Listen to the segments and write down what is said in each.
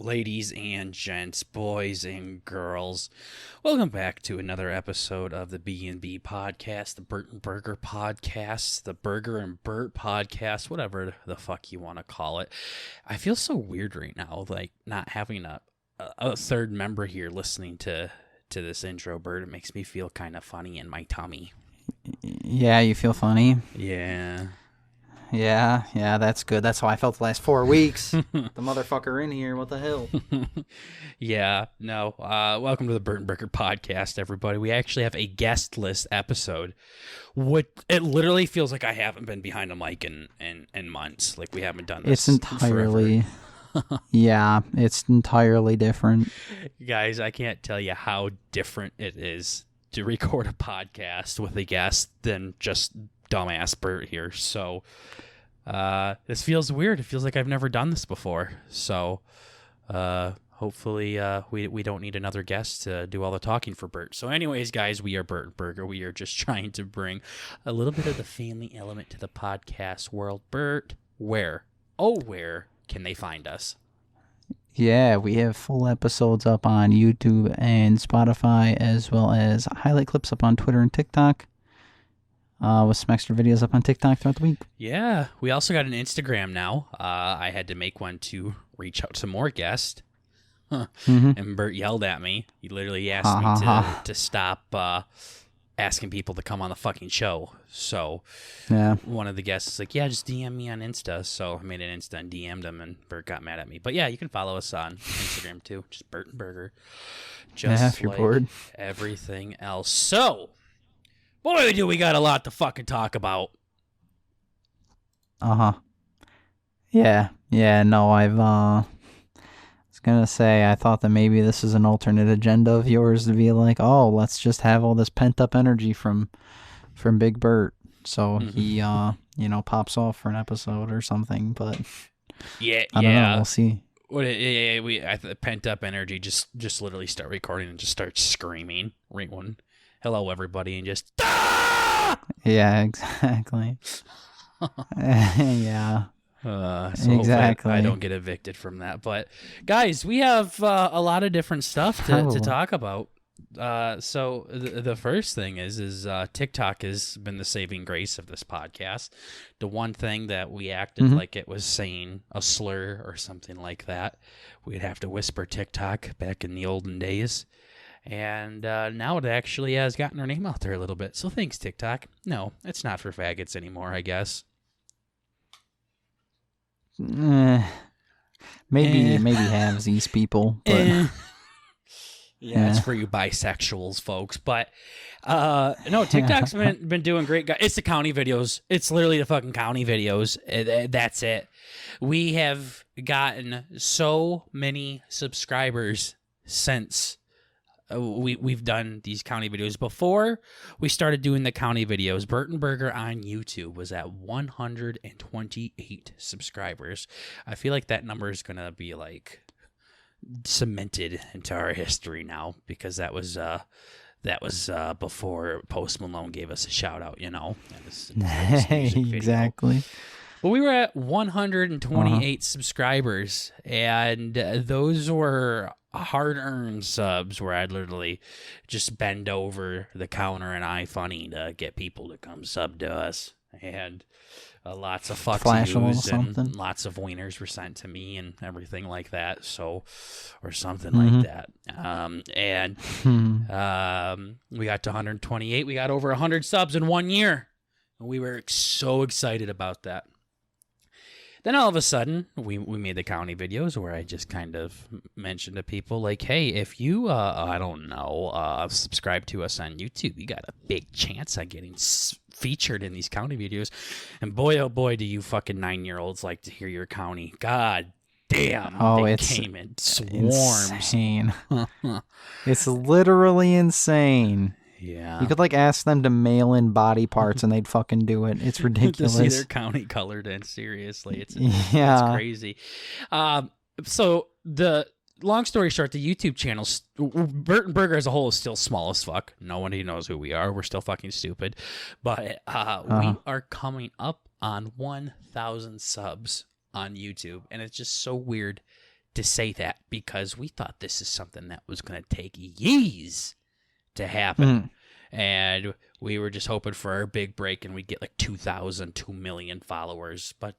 Ladies and gents, boys and girls, welcome back to another episode of the B&B podcast, the Burt and Burger podcast, the Burger and Burt podcast, whatever the fuck you want to call it. I feel so weird right now, like not having a third member here listening to this intro, Burt. It makes me feel kind of funny in my tummy. Yeah, you feel funny? Yeah. Yeah, that's good. That's how I felt the last 4 weeks. The motherfucker in here, what the hell? Yeah, no. Welcome to the Burt and Burger podcast, everybody. We actually have a guest list episode. It literally feels like I haven't been behind a mic in months. Like we haven't done this. It's entirely, yeah, it's entirely different. Guys, I can't tell you how different it is to record a podcast with a guest than just dumbass Burt here. So this feels weird. It feels like I've never done this before. So hopefully we don't need another guest to do all the talking for Burt. So anyways, guys, we are Burt and Burger. We are just trying to bring a little bit of the family element to the podcast world. Burt, where can they find us? Yeah, we have full episodes up on YouTube and Spotify, as well as highlight clips up on Twitter and TikTok. With some extra videos up on TikTok throughout the week. Yeah, we also got an Instagram now. I had to make one to reach out to more guests. And Burt yelled at me. He literally asked me to stop asking people to come on the fucking show. So yeah, one of the guests is like, yeah, just DM me on Insta. So I made an Insta and DM'd him, and Burt got mad at me. But yeah, you can follow us on Instagram too. Just Burt and Burger. Just if you're bored. Everything else. So, boy, do we got a lot to fucking talk about. Yeah, no, I was gonna say, I thought that maybe this is an alternate agenda of yours to be like, oh, let's just have all this pent-up energy from Big Burt. So he, pops off for an episode or something, but I don't know, we'll see. The pent-up energy, just literally start recording and just start screaming. Right one. Hello, everybody, and just yeah, exactly. Yeah, so exactly. I don't get evicted from that. But guys, we have a lot of different stuff to talk about. So the first thing is TikTok has been the saving grace of this podcast. The one thing that we acted like it was saying a slur or something like that, we'd have to whisper TikTok back in the olden days. And now it actually has gotten our name out there a little bit. So thanks, TikTok. No, it's not for faggots anymore, I guess. Maybe halvesies people. But yeah, it's for you bisexuals, folks. But no, TikTok's been doing great. It's the county videos. It's literally the fucking county videos. That's it. We have gotten so many subscribers since we've done these county videos. Before we started doing the county videos, Burt and Burger on YouTube was at 128 subscribers. I feel like that number is gonna be like cemented into our history now, because that was before Post Malone gave us a shout out. Exactly. Well, we were at 128 subscribers, and those were hard-earned subs where I'd literally just bend over the counter and iFunny to get people to come sub to us. And lots of fucks used and lots of wieners were sent to me and everything like that. So, or something like that. And we got to 128. We got over 100 subs in 1 year. And we were so excited about that. Then all of a sudden, we made the county videos where I just kind of mentioned to people like, hey, if you, subscribe to us on YouTube, you got a big chance of getting featured in these county videos. And boy, oh boy, do you fucking 9-year-olds like to hear your county. God damn, they came in swarms. Insane. It's literally insane. Yeah. You could ask them to mail in body parts and they'd fucking do it. It's ridiculous. To see their county colored in, seriously. It's crazy. So the long story short, the YouTube channel, Burt and Burger as a whole is still small as fuck. Nobody knows who we are. We're still fucking stupid. But we are coming up on 1,000 subs on YouTube. And it's just so weird to say that because we thought this is something that was going to take years to happen. And we were just hoping for our big break and we'd get like 2,000, 2 million followers. But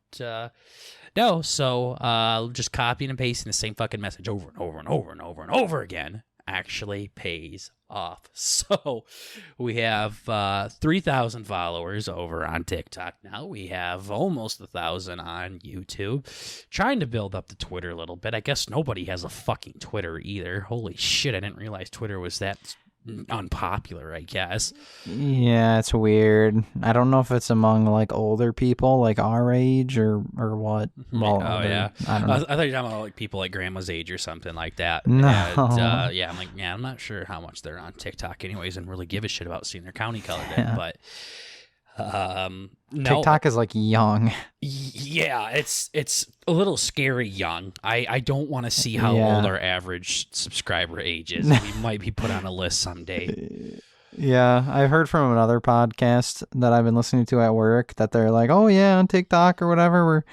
no, so just copying and pasting the same fucking message over and over and over and over and over again actually pays off. So we have 3,000 followers over on TikTok now. We have almost 1,000 on YouTube. Trying to build up the Twitter a little bit. I guess nobody has a fucking Twitter either. Holy shit, I didn't realize Twitter was that unpopular, I guess. Yeah, it's weird. I don't know if it's among like older people like our age or what. Well, yeah. I don't know. I thought you were talking about like people like grandma's age or something like that. No. And, yeah, I'm like, I'm not sure how much they're on TikTok anyways and really give a shit about seeing their county colored in, but no. TikTok is like young. Yeah, it's a little scary young. I don't want to see how old our average subscriber age is. We might be put on a list someday. Yeah, I've heard from another podcast that I've been listening to at work that they're like, oh yeah, on TikTok or whatever,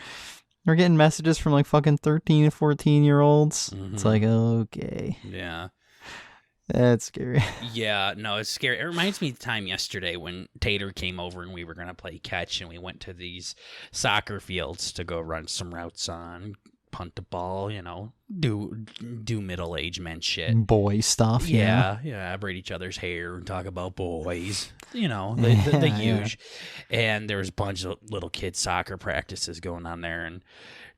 we're getting messages from like fucking 13 to 14-year-olds. It's like, okay. Yeah. That's scary. Yeah, no, it's scary. It reminds me of the time yesterday when Tater came over and we were going to play catch and we went to these soccer fields to go run some routes on, punt the ball, do middle-aged men shit. Boy stuff, yeah, braid each other's hair and talk about boys, the huge. And there was a bunch of little kids soccer practices going on there, and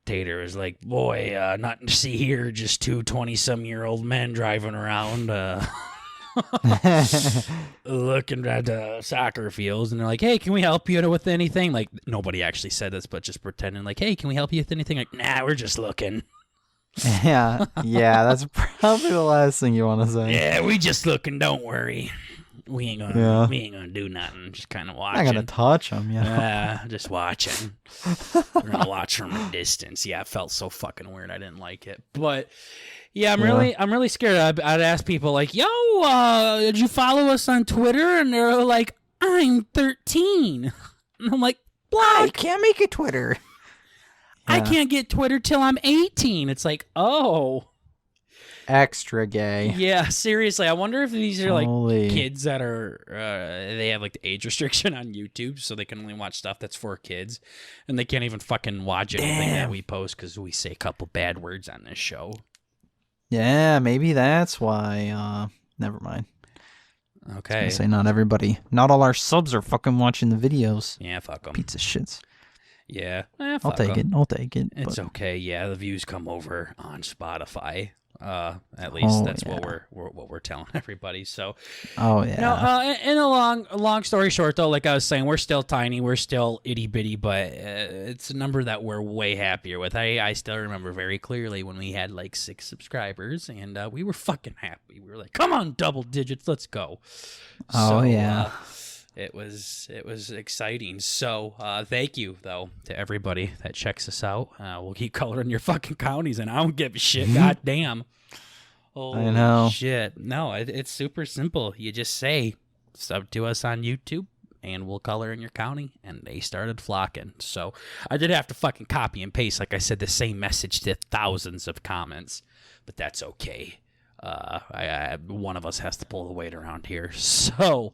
Tater was like, boy, nothing to see here, just two 20-some-year-old men driving around looking at the soccer fields. And they're like, hey, can we help you with anything? Like, nobody actually said this, but just pretending like, hey, can we help you with anything? Like, nah, we're just looking. Yeah, that's probably the last thing you want to say. Yeah, we just looking, don't worry. We ain't gonna do nothing. Just kind of watching. I'm gonna touch them, just watching. We're gonna watch from a distance. Yeah, it felt so fucking weird. I didn't like it, but yeah, I'm really scared. I'd ask people like, "Yo, did you follow us on Twitter?" And they're like, "I'm 13." And I'm like, "Block! I can't make a Twitter. I can't get Twitter till I'm 18." It's like, oh. Extra gay. Yeah, seriously. I wonder if these are like Holy. kids that are they have like the age restriction on YouTube, so they can only watch stuff that's for kids, and they can't even fucking watch anything that we post because we say a couple bad words on this show. Yeah, maybe that's why. Never mind. Okay. I say not everybody, not all our subs are fucking watching the videos. Yeah, fuck them. Pizza shits. Yeah, I'll take it. I'll take it. It's okay. Yeah, the views come over on Spotify. At least that's what we're telling everybody. So, in a long story short, though, like I was saying, we're still tiny, we're still itty bitty, but it's a number that we're way happier with. I still remember very clearly when we had like 6 subscribers, and we were fucking happy. We were like, "Come on, double digits, let's go!" It was exciting. So thank you, though, to everybody that checks us out. We'll keep coloring your fucking counties, and I don't give a shit. God damn. I know. Shit. No, it's super simple. You just say, sub to us on YouTube, and we'll color in your county, and they started flocking. So I did have to fucking copy and paste, like I said, the same message to thousands of comments, but that's okay. One of us has to pull the weight around here. So,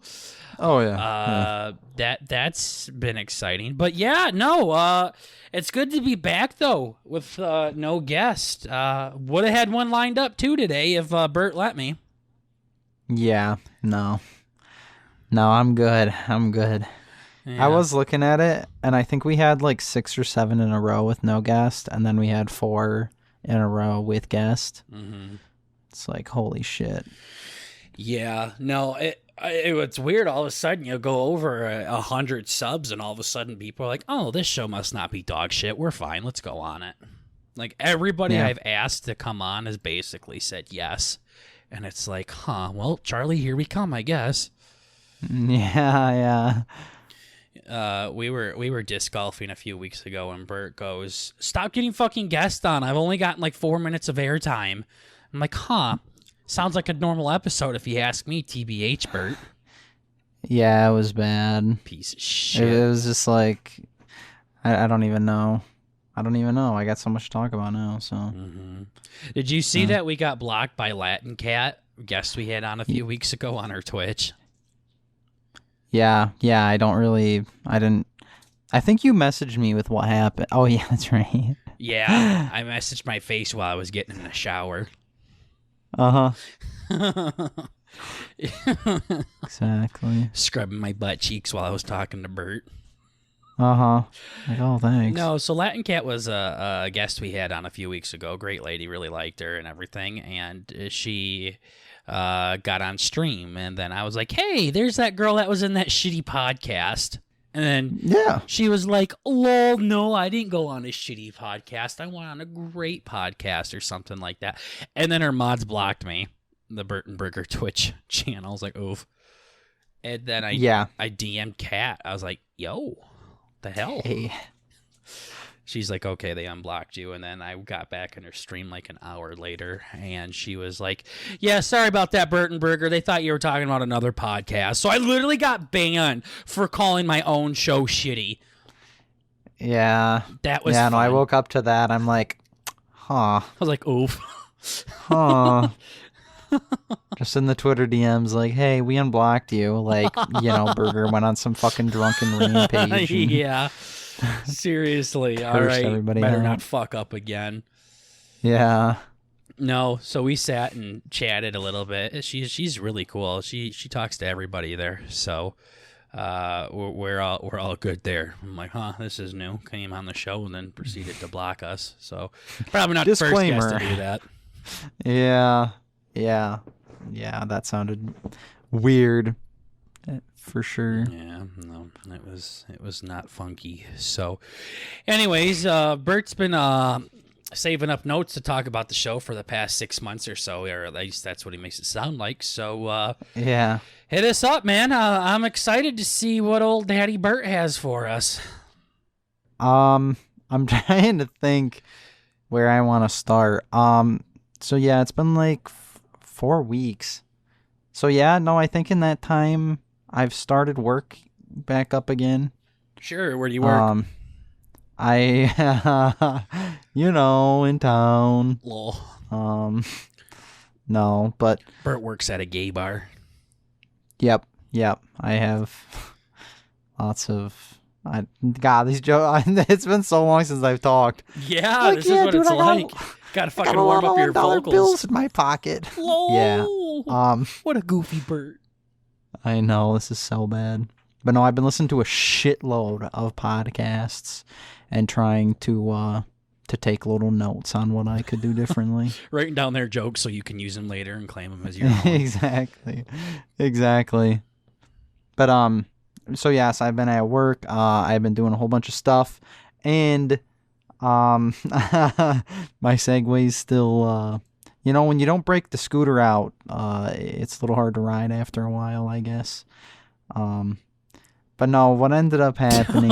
that's been exciting. But yeah, no, it's good to be back though with no guest. Would have had one lined up too today if Burt let me. Yeah, no, I'm good. Yeah. I was looking at it, and I think we had like 6 or 7 in a row with no guest, and then we had 4 in a row with guest. Mm-hmm. It's like, holy shit. Yeah, no, it's weird. All of a sudden, you go over 100 subs, and all of a sudden, people are like, "Oh, this show must not be dog shit. We're fine. Let's go on it." Like everybody I've asked to come on has basically said yes, and it's like, huh? Well, Charlie, here we come, I guess. Yeah. We were disc golfing a few weeks ago, and Burt goes, "Stop getting fucking guests on. I've only gotten like 4 minutes of airtime." I'm like, huh, sounds like a normal episode if you ask me, TBH, Burt. Yeah, it was bad. Piece of shit. It was just like, I don't even know. I don't even know. I got so much to talk about now. So, Did you see that we got blocked by Latin Cat, guest we had on a few weeks ago on her Twitch? yeah. I didn't. I think you messaged me with what happened. Oh yeah, that's right. Yeah, I messaged my face while I was getting in the shower. Exactly. Scrubbing my butt cheeks while I was talking to Burt. Like, oh, thanks. No, so Latin Cat was a guest we had on a few weeks ago. Great lady, really liked her and everything. And she got on stream. And then I was like, hey, there's that girl that was in that shitty podcast. And then she was like, lol, no, I didn't go on a shitty podcast. I went on a great podcast or something like that. And then her mods blocked me, the Burt and Burger Twitch channel. I was like, oof. And then I DM'd Kat. I was like, yo, the hell? Hey. She's like, okay, they unblocked you. And then I got back in her stream like an hour later, and she was like, yeah, sorry about that, Burt and Burger. They thought you were talking about another podcast. So I literally got banned for calling my own show shitty. Yeah. That was fun. No, I woke up to that. I'm like, huh. I was like, oof. Huh. Just in the Twitter DMs, like, hey, we unblocked you. Like, Burger went on some fucking drunken rampage. Yeah. Seriously. All right. Better not fuck up again. Yeah. No, so we sat and chatted a little bit. She's really cool. She talks to everybody there. So we're all good there. I'm like, this is new. Came on the show and then proceeded to block us. So probably not the first guest to do that. Yeah, that sounded weird. For sure. Yeah, no, it was not funky. So, anyways, Bert's been saving up notes to talk about the show for the past 6 months or so, or at least that's what he makes it sound like. So, hit us up, man. I'm excited to see what old Daddy Bert has for us. I'm trying to think where I want to start. So yeah, it's been like 4 weeks. So yeah, no, I think in that time I've started work back up again. Sure, where do you work? I, in town. Lol. No, but Bert works at a gay bar. Yep. I have lots of. God, these jokes. It's been so long since I've talked. Yeah, like, this is what it's like. Gotta fucking warm up your vocals. Bills in my pocket. Lol. Yeah. What a goofy Bert. I know, this is so bad. But no, I've been listening to a shitload of podcasts and trying to take little notes on what I could do differently. Writing down their jokes so you can use them later and claim them as your own. Exactly. But so yes, I've been at work. I've been doing a whole bunch of stuff, and my Segway's still when you don't break the scooter out, it's a little hard to ride after a while, I guess. But no, what ended up happening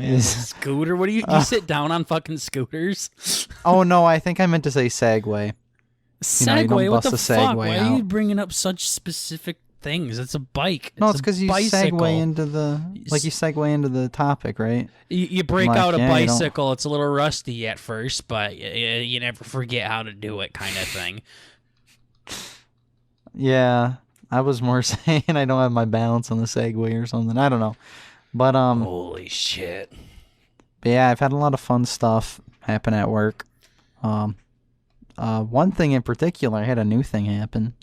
is scooter. What do you sit down on fucking scooters? Oh no, I think I meant to say Segway. Segway? What the fuck? Why are you bringing up such specific things? It's a bike. No, it's because you segue into the topic, right? You break out a bicycle. It's a little rusty at first, but you never forget how to do it, kind of thing. Yeah, I was more saying I don't have my balance on the Segway or something. I don't know, but holy shit. But yeah, I've had a lot of fun stuff happen at work. One thing in particular, I had a new thing happen.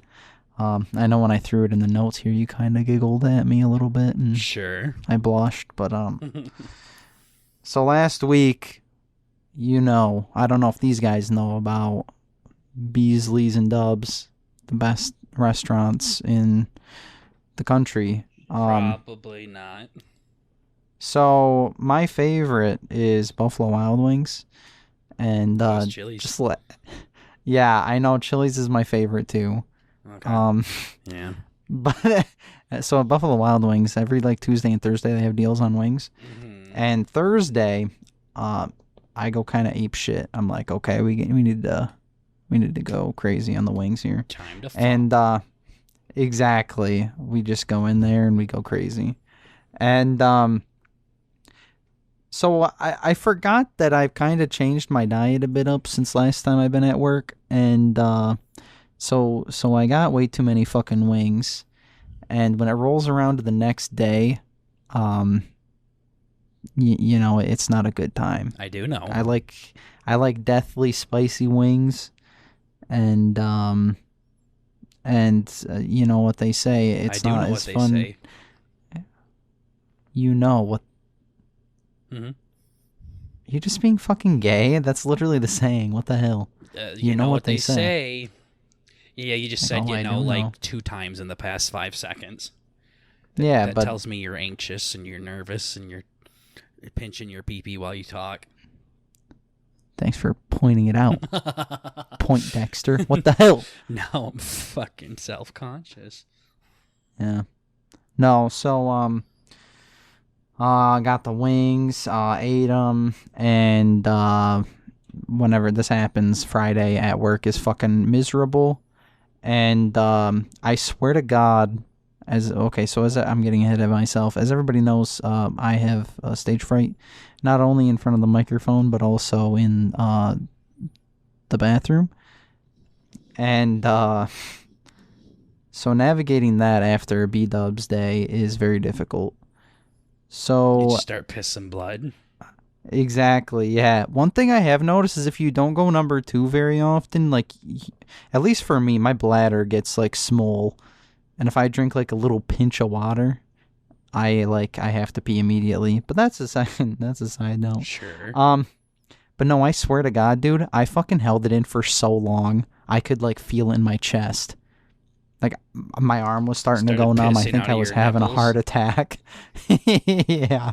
I know when I threw it in the notes here, you kind of giggled at me a little bit, and sure, I blushed. But so last week, I don't know if these guys know about Beasley's and Dubs, the best restaurants in the country. Probably not. So my favorite is Buffalo Wild Wings, and Chili's. Yeah, I know Chili's is my favorite too. Okay. Yeah. But so at Buffalo Wild Wings, every Tuesday and Thursday they have deals on wings. Mm-hmm. And Thursday, I go kind of ape shit. I'm like, okay, we need to go crazy on the wings here. Time to fuck. And exactly, we just go in there and we go crazy. And So I forgot that I've kind of changed my diet a bit up since last time I've been at work, and so I got way too many fucking wings, and when it rolls around to the next day, you know, it's not a good time. I do know. I like deathly spicy wings, and you know what they say, it's not as fun. Say. You know what? Mm-hmm. You're just being fucking gay. That's literally the saying. What the hell? You know what they say. Yeah, you just said like 2 times in the past 5 seconds. Yeah, that but tells me you're anxious and you're nervous and you're pinching your pee-pee while you talk. Thanks for pointing it out. Point Dexter. What the hell? Now I'm fucking self-conscious. Yeah. No, so got the wings, ate them, and whenever this happens, Friday at work is fucking miserable. And I swear to God, I'm getting ahead of myself. As everybody knows, I have stage fright, not only in front of the microphone, but also in the bathroom. And so navigating that after a B-dubs day is very difficult. So you just start pissing blood. Exactly, yeah. One thing I have noticed is if you don't go number 2 very often, like, at least for me, my bladder gets, like, small. And if I drink, like, a little pinch of water, I have to pee immediately. But that's a side note. Sure. But no, I swear to God, dude, I fucking held it in for so long, I could, like, feel it in my chest. Like, my arm was starting to go numb. I think I was having a heart attack. Yeah.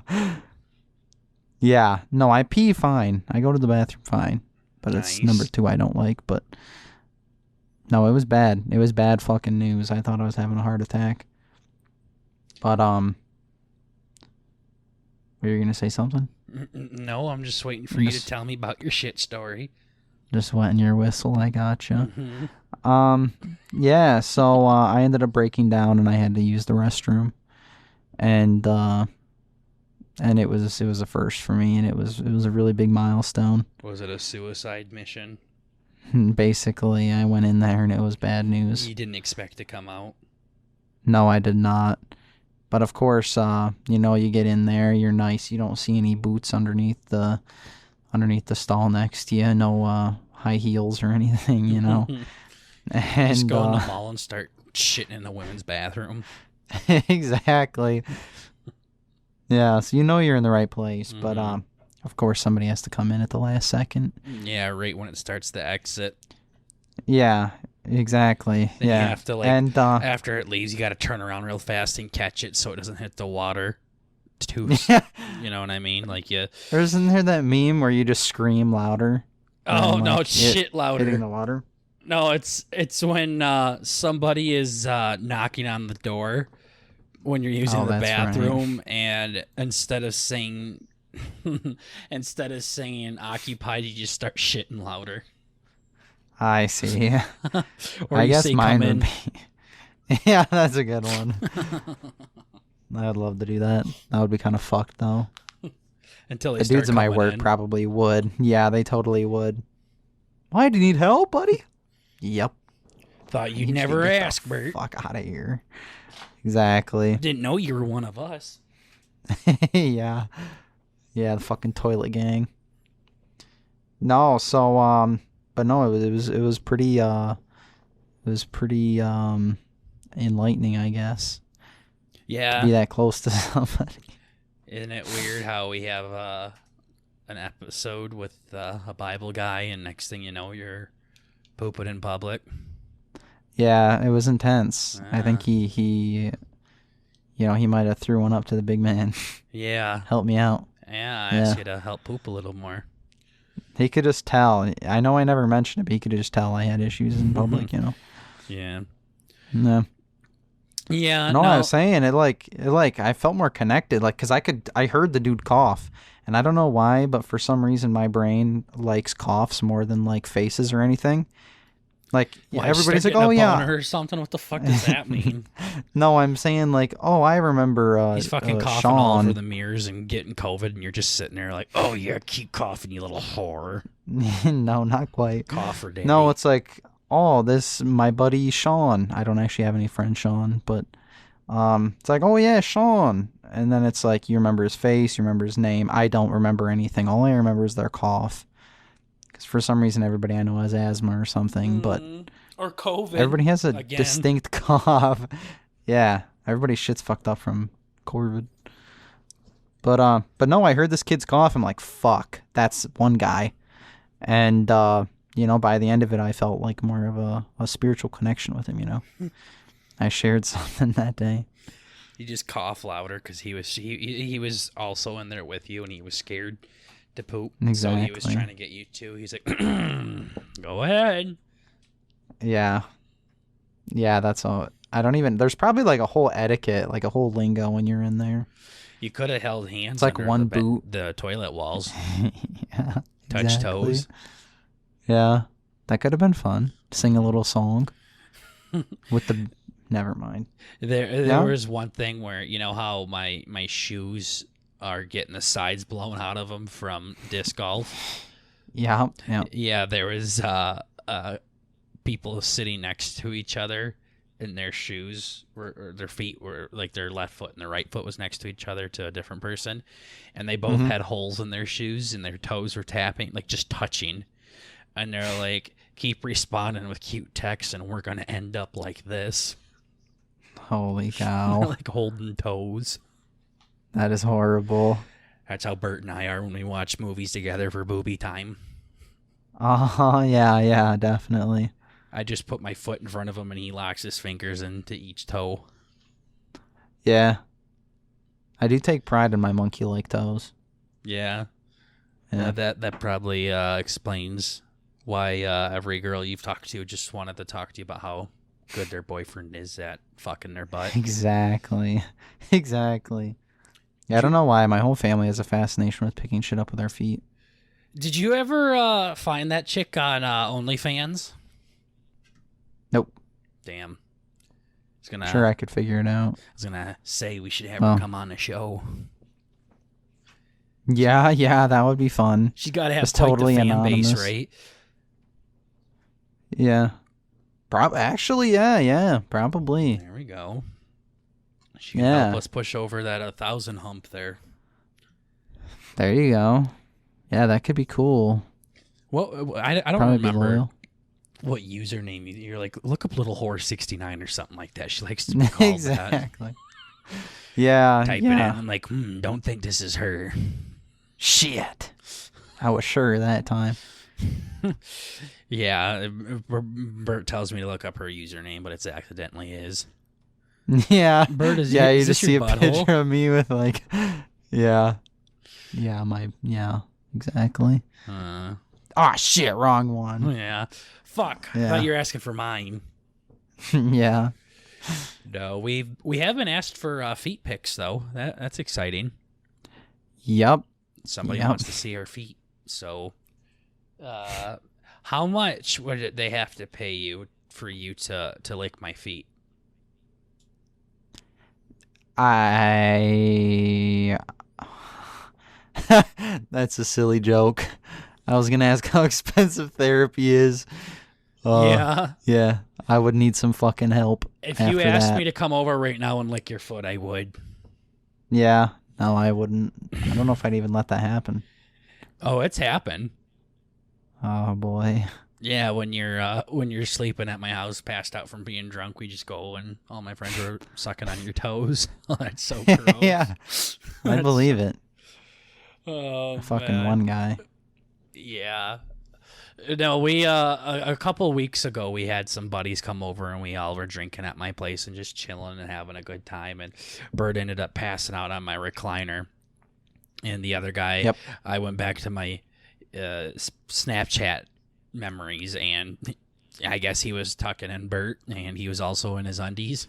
Yeah. No, I pee fine. I go to the bathroom fine. But Nice. It's number 2 I don't like. But no, it was bad. It was bad fucking news. I thought I was having a heart attack. But, were you going to say something? No, I'm just waiting for you to tell me about your shit story. Just wetting your whistle, I gotcha. Mm-hmm. Yeah, so I ended up breaking down and I had to use the restroom. And it was a first for me, and it was a really big milestone. Was it a suicide mission? Basically, I went in there and it was bad news. You didn't expect to come out? No, I did not. But of course, you know, you get in there, you're nice. You don't see any boots underneath the stall next to you. No high heels or anything, you know. And just go in the mall and start shitting in the women's bathroom. Exactly. Yeah, so you know you're in the right place, but of course somebody has to come in at the last second. Yeah, right when it starts to exit. Yeah, exactly. Then yeah. You have to, like, and after it leaves, you got to turn around real fast and catch it so it doesn't hit the water. You know what I mean? Like, yeah. Isn't there that meme where you just scream louder? Oh, no, it's shit louder. Hitting the water? No, it's when somebody is knocking on the door when you're using the bathroom, right. And instead of saying occupied, you just start shitting louder. I see. Or I you guess say, mine come would in. be. Yeah, that's a good one. I would love to do that. That would be kind of fucked, though. Until they the start dudes in my coming work in. probably would. Yeah, they totally would. Why, do you need help, buddy? Yep. Thought you'd never ask, Burt. Fuck out of here. Exactly. Didn't know you were one of us. Yeah. Yeah, the fucking toilet gang. No, so but no, it was pretty enlightening, I guess. Yeah. To be that close to somebody. Isn't it weird how we have an episode with a Bible guy, and next thing you know, you're pooping in public? Yeah, it was intense. I think he might have threw one up to the big man. Yeah. Help me out. Yeah, I asked you to help poop a little more. He could just tell. I know I never mentioned it, but he could just tell I had issues in public, you know? Yeah. No. Yeah. No, I was saying I felt more connected, like, 'cause I heard the dude cough, and I don't know why, but for some reason my brain likes coughs more than like faces or anything. Like Why, everybody's like, getting oh a yeah. boner or something. What the fuck does that mean? No, I'm saying like, oh, I remember He's fucking coughing all Sean. over the mirrors and getting COVID, and you're just sitting there like, oh yeah, keep coughing, you little whore. No, not quite. Cougher daddy. No, it's like, oh, this my buddy Sean. I don't actually have any friend Sean, but it's like, oh yeah, Sean. And then it's like you remember his face, you remember his name. I don't remember anything. All I remember is their cough. Because for some reason everybody I know has asthma or something, but or COVID. everybody has a again. distinct cough. Yeah, everybody's shit's fucked up from COVID. But no, I heard this kid's cough. I'm like, fuck, that's one guy. And you know, by the end of it, I felt like more of a spiritual connection with him. You know, I shared something that day. You just cough louder because he was also in there with you, and he was scared to poop. Exactly. So he was trying to get you too. He's like, go ahead. Yeah, that's all. I don't even. There's probably like a whole etiquette, like a whole lingo when you're in there. You could have held hands. It's like under one boot. the toilet walls. Yeah, Touch exactly. toes. Yeah, that could have been fun. Sing a little song with the. Never mind. There was one thing where, you know how my shoes are getting the sides blown out of them from disc golf. Yeah. Yeah, there was people sitting next to each other, and their shoes or their feet were like their left foot and their right foot was next to each other to a different person, and they both had holes in their shoes and their toes were tapping, like just touching, and they're like, keep responding with cute texts and we're gonna end up like this. Holy cow. They're like holding toes. That is horrible. That's how Burt and I are when we watch movies together for booby time. Yeah, definitely. I just put my foot in front of him and he locks his fingers into each toe. Yeah. I do take pride in my monkey-like toes. Yeah. Yeah. That probably explains why every girl you've talked to just wanted to talk to you about how good their boyfriend is at fucking their butt. Exactly. Yeah, I don't know why. My whole family has a fascination with picking shit up with their feet. Did you ever find that chick on OnlyFans? Nope. Damn. Sure, I could figure it out. I was gonna say we should have her come on the show. Yeah, that would be fun. She's got to have Just quite totally the fan anonymous. base, right? Yeah. Actually, yeah, probably. There we go. She can help us push over that 1,000 hump there. There you go. Yeah, that could be cool. Well, I don't Probably remember what username you're like. Look up Little Whore 69 or something like that. She likes to be called exactly. Yeah. Type it in. I'm like, don't think this is her. Shit. I was sure that time. Yeah, Bert tells me to look up her username, but it's accidentally his. Yeah. Bert, is you is just see a butthole? picture of me with like, yeah, exactly. Shit, wrong one. Yeah. Fuck. Yeah. I thought you were asking for mine. Yeah. No, we haven't asked for feet pics though. That's exciting. Yep. Somebody wants to see our feet. So, how much would they have to pay you for you to lick my feet? That's a silly joke. I was gonna ask how expensive therapy is. Yeah. I would need some fucking help. If you asked me to come over right now and lick your foot, I would. Yeah. No, I wouldn't. I don't know if I'd even let that happen. Oh, it's happened. Oh boy. Yeah, when you're sleeping at my house, passed out from being drunk, we just go and all my friends are sucking on your toes. Oh, that's so gross. Yeah, I believe it. Oh, fucking one guy. Yeah. No, we a couple weeks ago we had some buddies come over and we all were drinking at my place and just chilling and having a good time. And Bert ended up passing out on my recliner, and the other guy, I went back to my Snapchat memories, and I guess he was tucking in Bert, and he was also in his undies.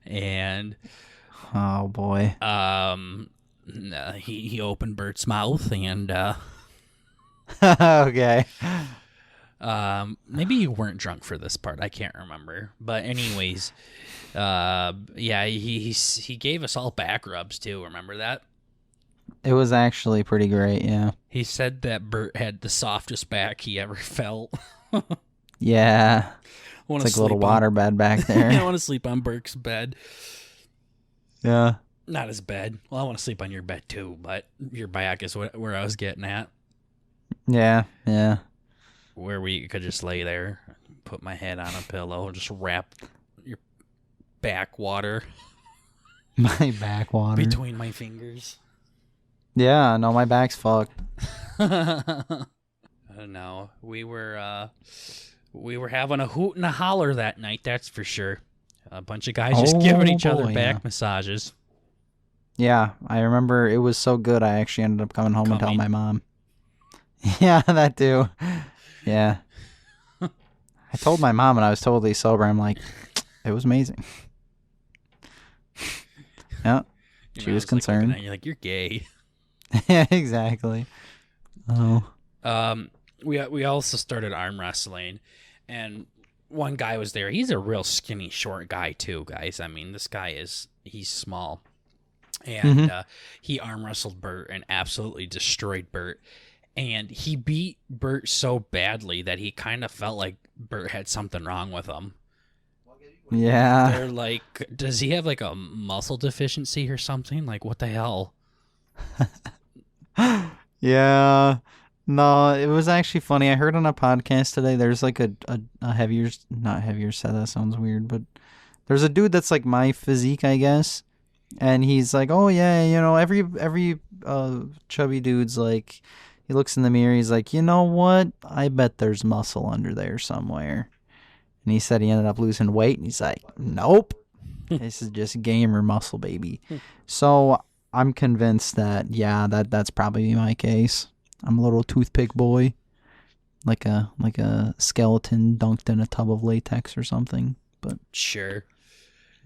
And oh boy, he opened Bert's mouth and okay. Maybe you weren't drunk for this part. I can't remember. But anyways, yeah, he gave us all back rubs too. Remember that? It was actually pretty great, yeah. He said that Burt had the softest back he ever felt. Yeah. It's like a little waterbed back there. I want to sleep on Burke's bed. Yeah. Not his bed. Well, I want to sleep on your bed too, but your back is where I was getting at. Yeah, yeah. Where we could just lay there, put my head on a pillow, just wrap your back water. My back water. Between my fingers. Yeah, no, my back's fucked. I don't know. We were having a hoot and a holler that night, that's for sure. A bunch of guys just giving each other back massages. Yeah, I remember it was so good I actually ended up coming home and telling my mom. Yeah, that too. Yeah. I told my mom and I was totally sober. I'm like, it was amazing. Yeah. She was concerned. Like, you're like, you're gay. Yeah, exactly. Oh. We also started arm wrestling, and one guy was there. He's a real skinny, short guy too, guys. I mean, this guy he's small, and he arm wrestled Burt and absolutely destroyed Burt. And he beat Burt so badly that he kind of felt like Burt had something wrong with him. Yeah. They're like, does he have like a muscle deficiency or something? Like, what the hell? Yeah. No, it was actually funny. I heard on a podcast today, there's like a heavier, not heavier set, that sounds weird, but there's a dude that's like my physique, I guess. And he's like, oh yeah, you know, every chubby dude's like, he looks in the mirror, he's like, you know what? I bet there's muscle under there somewhere. And he said he ended up losing weight, and he's like, nope. This is just gamer muscle, baby. So I'm convinced that, yeah, that's probably my case. I'm a little toothpick boy. Like a skeleton dunked in a tub of latex or something. But sure.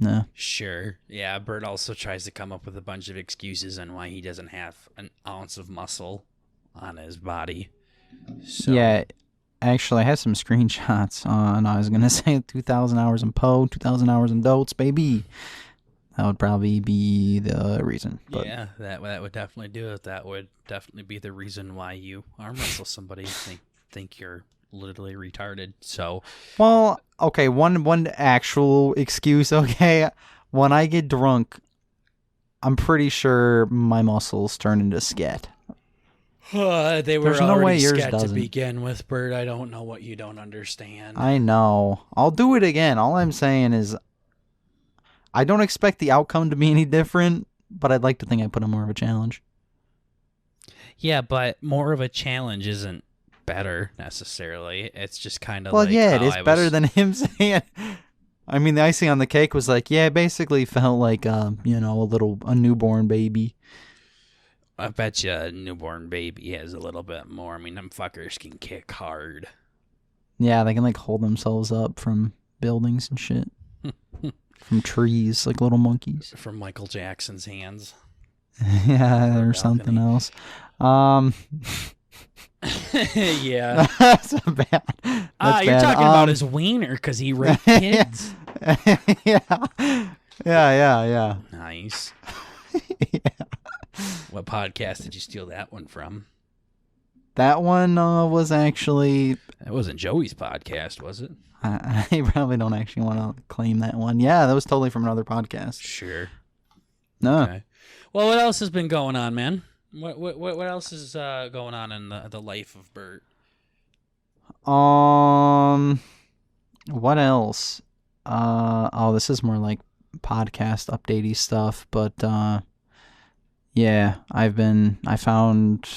No. Sure. Yeah, Burt also tries to come up with a bunch of excuses on why he doesn't have an ounce of muscle on his body. So. Yeah, actually, I have some screenshots on, I was going to say 2,000 hours in Poe, 2,000 hours in Dotes, baby. That would probably be the reason. But. Yeah, that would definitely do it. That would definitely be the reason why you arm wrestle somebody. Think you're literally retarded. So, well, okay, one actual excuse. Okay, when I get drunk, I'm pretty sure my muscles turn into sket. They were There's no way yours sket doesn't. To begin with, Burt. I don't know what you don't understand. I know. I'll do it again. All I'm saying is, I don't expect the outcome to be any different, but I'd like to think I put in more of a challenge. Yeah, but more of a challenge isn't better necessarily. It's just kind of well, like, yeah, it is better than him saying. I mean, the icing on the cake was like, yeah, basically felt like, a newborn baby. I bet you a newborn baby has a little bit more. I mean, them fuckers can kick hard. Yeah, they can like hold themselves up from buildings and shit. From trees, like little monkeys. From Michael Jackson's hands. Yeah, or something else. Yeah. That's bad. You're talking about his wiener because he raped kids. Yeah. Nice. Yeah. What podcast did you steal that one from? That one was actually... That wasn't Joey's podcast, was it? I probably don't actually want to claim that one. Yeah, that was totally from another podcast. Sure. No. Okay. Well, what else has been going on, man? What else is going on in the life of Burt? What else? This is more like podcast updatey stuff, but yeah, I found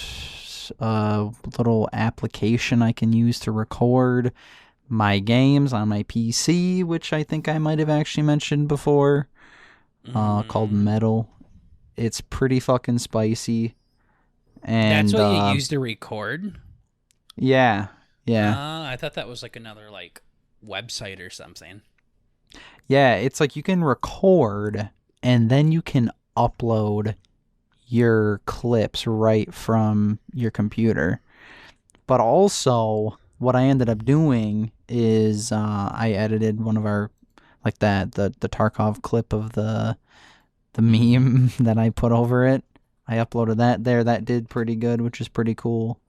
a little application I can use to record my games on my PC, which I think I might have actually mentioned before, called Metal. It's pretty fucking spicy. And that's what you use to record? Yeah. I thought that was like another like website or something. Yeah, it's like you can record and then you can upload your clips right from your computer. But also, what I ended up doing is I edited one of our, like the Tarkov clip of the meme that I put over it. I uploaded that there. That did pretty good, which is pretty cool.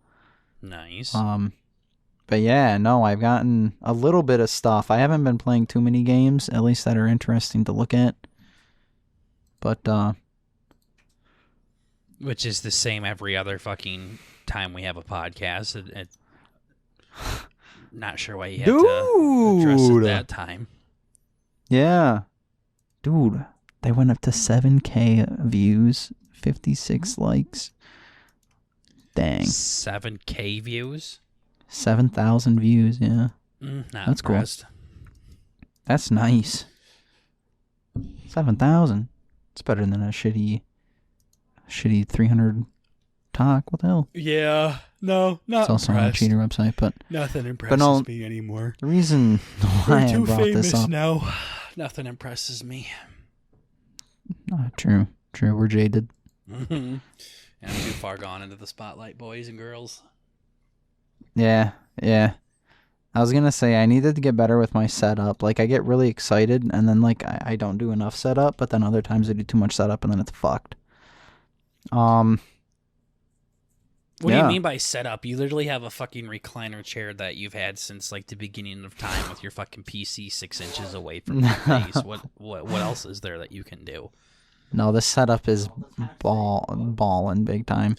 Nice. But yeah, no, I've gotten a little bit of stuff. I haven't been playing too many games, at least that are interesting to look at. But which is the same every other fucking time we have a podcast. Not sure why you had to address it that time. Yeah. Dude, they went up to 7K views, 56 likes. Dang. 7K views? 7,000 views, yeah. That's impressed. Cool. That's nice. 7,000. It's better than a shitty 300 talk. What the hell? Yeah. No, not It's also on a cheater website, but nothing impresses me anymore. The reason why I brought this up now. Nothing impresses me. True. We're jaded. And I'm too far gone into the spotlight, boys and girls. Yeah. I was gonna say I needed to get better with my setup. Like I get really excited and then like I don't do enough setup, but then other times I do too much setup and then it's fucked. What do you mean by setup? You literally have a fucking recliner chair that you've had since like the beginning of time with your fucking PC 6 inches away from your face. What else is there that you can do? No, this setup is balling big time.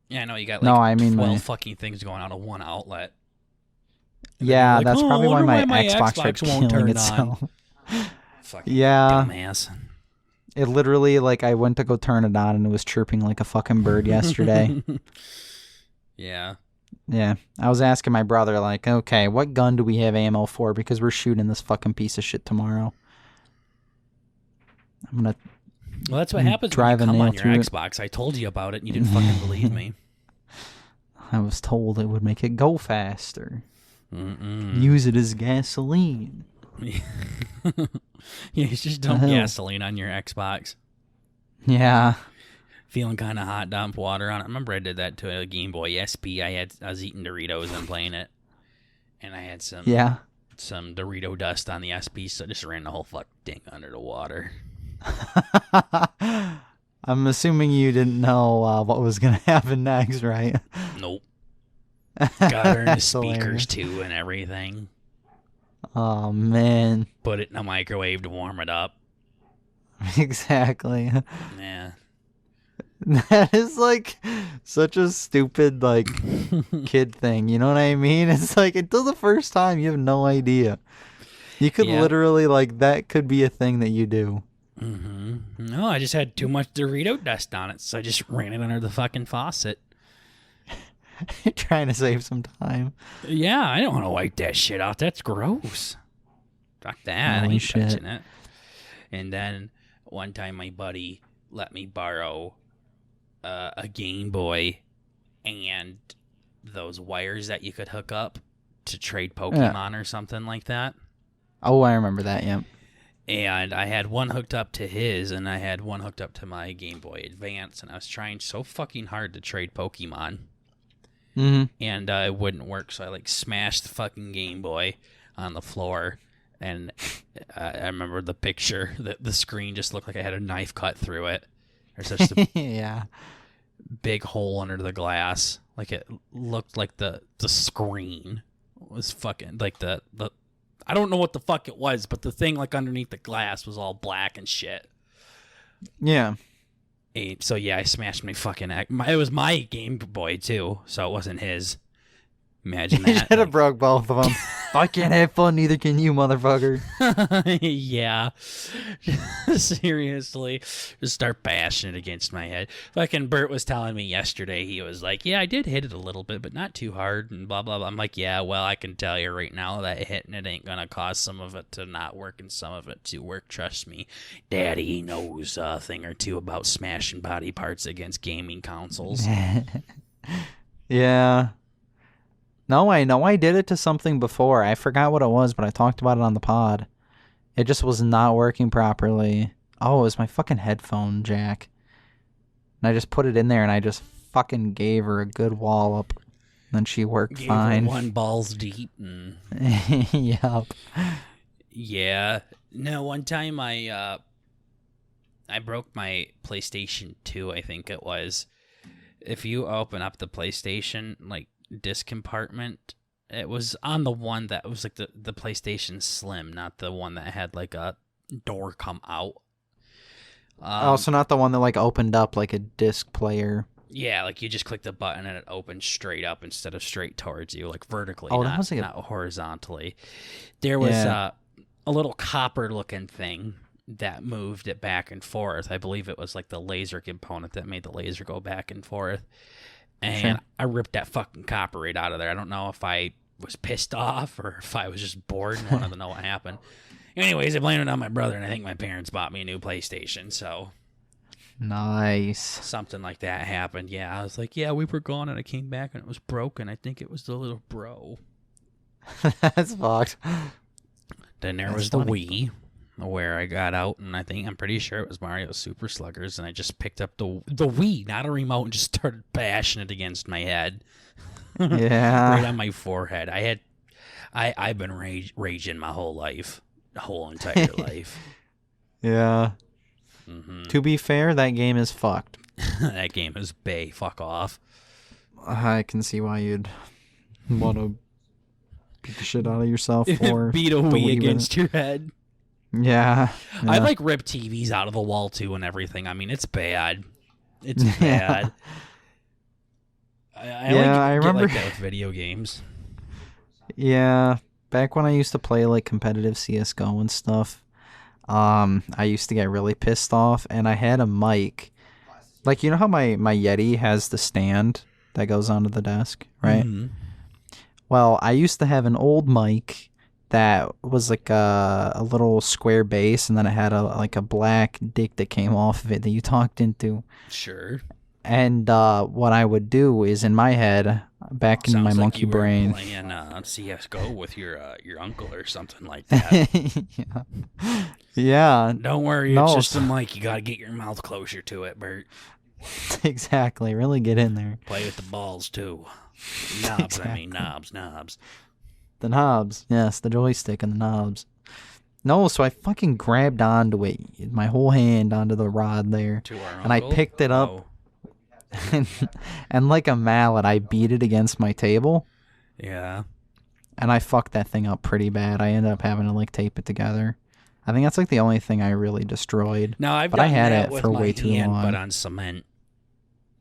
Yeah, I know you got like 12 fucking things going out of one outlet. Yeah, like, that's probably why my Xbox won't killing turn itself. Fucking yeah, dumbass. It literally, like, I went to go turn it on and it was chirping like a fucking bird yesterday. Yeah. Yeah. I was asking my brother, like, okay, what gun do we have ammo for? Because we're shooting this fucking piece of shit tomorrow. I'm going to Well, that's what happens when you come on your Xbox. I told you about it and you didn't fucking believe me. I was told it would make it go faster. Use it as gasoline. Yeah, you just dump gasoline on your Xbox. Yeah. Feeling kind of hot, dump water on it. I remember I did that to a Game Boy SP. I was eating Doritos and playing it. And I had some Dorito dust on the SP, so I just ran the whole fucking thing under the water. I'm assuming you didn't know what was going to happen next, right? Nope. Got her in the speakers too and everything. Oh, man. Put it in a microwave to warm it up. Exactly. Yeah. That is like such a stupid like kid thing. You know what I mean? It's like until the first time you have no idea. You could literally like that could be a thing that you do. No, I just had too much Dorito dust on it, so I just ran it under the fucking faucet. Trying to save some time. Yeah, I don't want to wipe that shit out. That's gross. Fuck that. Holy I ain't shit. touching it. And then one time my buddy let me borrow a Game Boy and those wires that you could hook up to trade Pokemon or something like that. Oh, I remember that, yeah. And I had one hooked up to his, and I had one hooked up to my Game Boy Advance, and I was trying so fucking hard to trade Pokemon. And it wouldn't work, so I like smashed the fucking Game Boy on the floor, and I remember the picture, the screen just looked like I had a knife cut through it. There's just a big hole under the glass. Like it looked like the screen was fucking, like the I don't know what the fuck it was, but the thing like underneath the glass was all black and shit. Yeah. So yeah, I smashed my fucking. It was my Game Boy too, so it wasn't his. Imagine that. You should have broke both of them. I can't have fun, neither can you, motherfucker. Yeah. Seriously. Just start bashing it against my head. Fucking Burt was telling me yesterday, he was like, yeah, I did hit it a little bit, but not too hard, and blah, blah, blah. I'm like, yeah, well, I can tell you right now that hitting it ain't gonna cause some of it to not work and some of it to work. Trust me. Daddy knows a thing or two about smashing body parts against gaming consoles. Yeah. No, I know I did it to something before. I forgot what it was, but I talked about it on the pod. It just was not working properly. Oh, it was my fucking headphone jack. And I just put it in there and I just fucking gave her a good wallop. Then she worked Gave fine. her one balls deep. And... Yup. Yeah. No, one time I broke my PlayStation 2, I think it was. If you open up the PlayStation, like, disc compartment, it was on the one that was, like, the PlayStation Slim, not the one that had, like, a door come out. So not the one that, like, opened up like a disc player. Yeah, like, you just click the button and it opens straight up instead of straight towards you, like, vertically, that was like not horizontally. There was a little copper-looking thing that moved it back and forth. I believe it was like the laser component that made the laser go back and forth. And I ripped that fucking copper right out of there. I don't know if I was pissed off or if I was just bored and wanted to know what happened. Anyways, I blamed it on my brother, and I think my parents bought me a new PlayStation, so... Nice. Something like that happened. Yeah, I was like, yeah, we were gone, and I came back, and it was broken. I think it was the little bro. That's fucked. Then there was funny. The Wii, where I got out, and I'm pretty sure it was Mario Super Sluggers, and I just picked up the Wii, not a remote, and just started bashing it against my head. Yeah. Right on my forehead. I've been raging my whole life. The whole entire life. Yeah. Mm-hmm. To be fair, that game is fucked. That game is bae. Fuck off. I can see why you'd want to beat the shit out of yourself or beat a Wii against your head. Yeah. I like rip TVs out of the wall too and everything. I mean, it's bad. It's bad. I remember like that with video games. Yeah, back when I used to play like competitive CS:GO and stuff, I used to get really pissed off, and I had a mic. Like, you know how my Yeti has the stand that goes onto the desk, right? Mm-hmm. Well, I used to have an old mic that was like a little square base, and then it had a black dick that came off of it that you talked into. Sure. And what I would do is, in my head, back in my monkey brain, playing CS:GO with your uncle or something like that. Yeah. Don't worry, it's just a mic. You gotta get your mouth closer to it, Bert. Exactly. Really get in there. Play with the balls too. Knobs, exactly. I mean knobs. The knobs, yes, the joystick and the knobs. No, so I fucking grabbed onto it, my whole hand onto the rod there, and I picked it up. And like a mallet, I beat it against my table. Yeah. And I fucked that thing up pretty bad. I ended up having to like tape it together. I think that's like the only thing I really destroyed. No, but I had it for way too long. But on cement.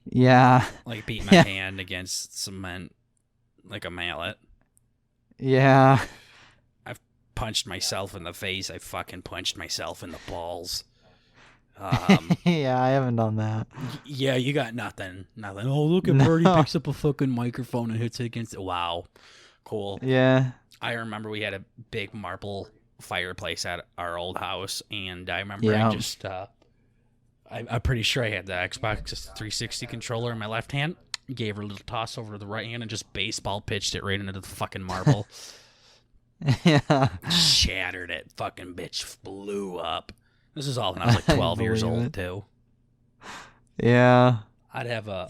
Yeah. Like beat my hand against cement like a mallet. Yeah. I've punched myself in the face. I fucking punched myself in the balls. Yeah, I haven't done that. Yeah, you got nothing. Oh, look at Birdie picks up a fucking microphone and hits it against it. Wow. Cool. Yeah. I remember we had a big marble fireplace at our old house, and I remember I just, I'm pretty sure I had the Xbox 360 controller in my left hand, gave her a little toss over to the right hand, and just baseball pitched it right into the fucking marble. Yeah. Shattered it. Fucking bitch blew up. This is all when I was like 12 years old, too. Yeah. I'd have a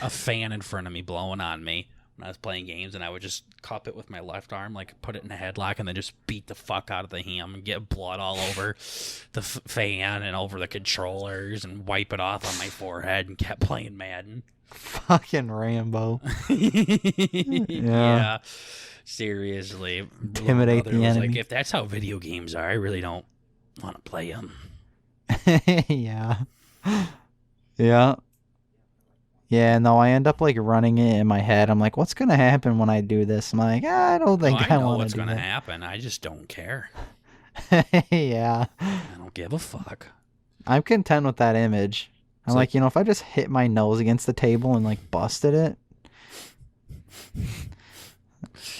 fan in front of me blowing on me when I was playing games, and I would just cup it with my left arm, like put it in a headlock, and then just beat the fuck out of the ham and get blood all over the fan and over the controllers and wipe it off on my forehead and kept playing Madden. Fucking Rambo. Yeah. Seriously. Intimidate the enemy. Like, if that's how video games are, I really don't want to play them. Yeah. Yeah. Yeah, no, I end up like running it in my head. I'm like, what's going to happen when I do this? I'm like, I don't think I want to do that. I know what's going to happen. I just don't care. Yeah. I don't give a fuck. I'm content with that image. I'm like, you know, if I just hit my nose against the table and like busted it,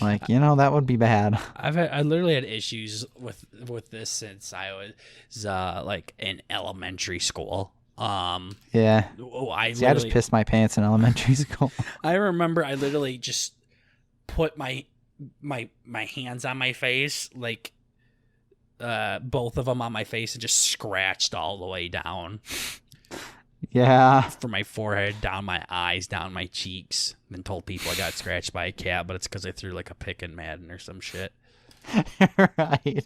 like, you know, that would be bad. I literally had issues with this since I was like in elementary school. Yeah. I just pissed my pants in elementary school. I remember I literally just put my hands on my face, like both of them on my face, and just scratched all the way down. Yeah. from my forehead, down my eyes, down my cheeks. Then told people I got scratched by a cat, but it's because I threw like a pick in Madden or some shit. Right.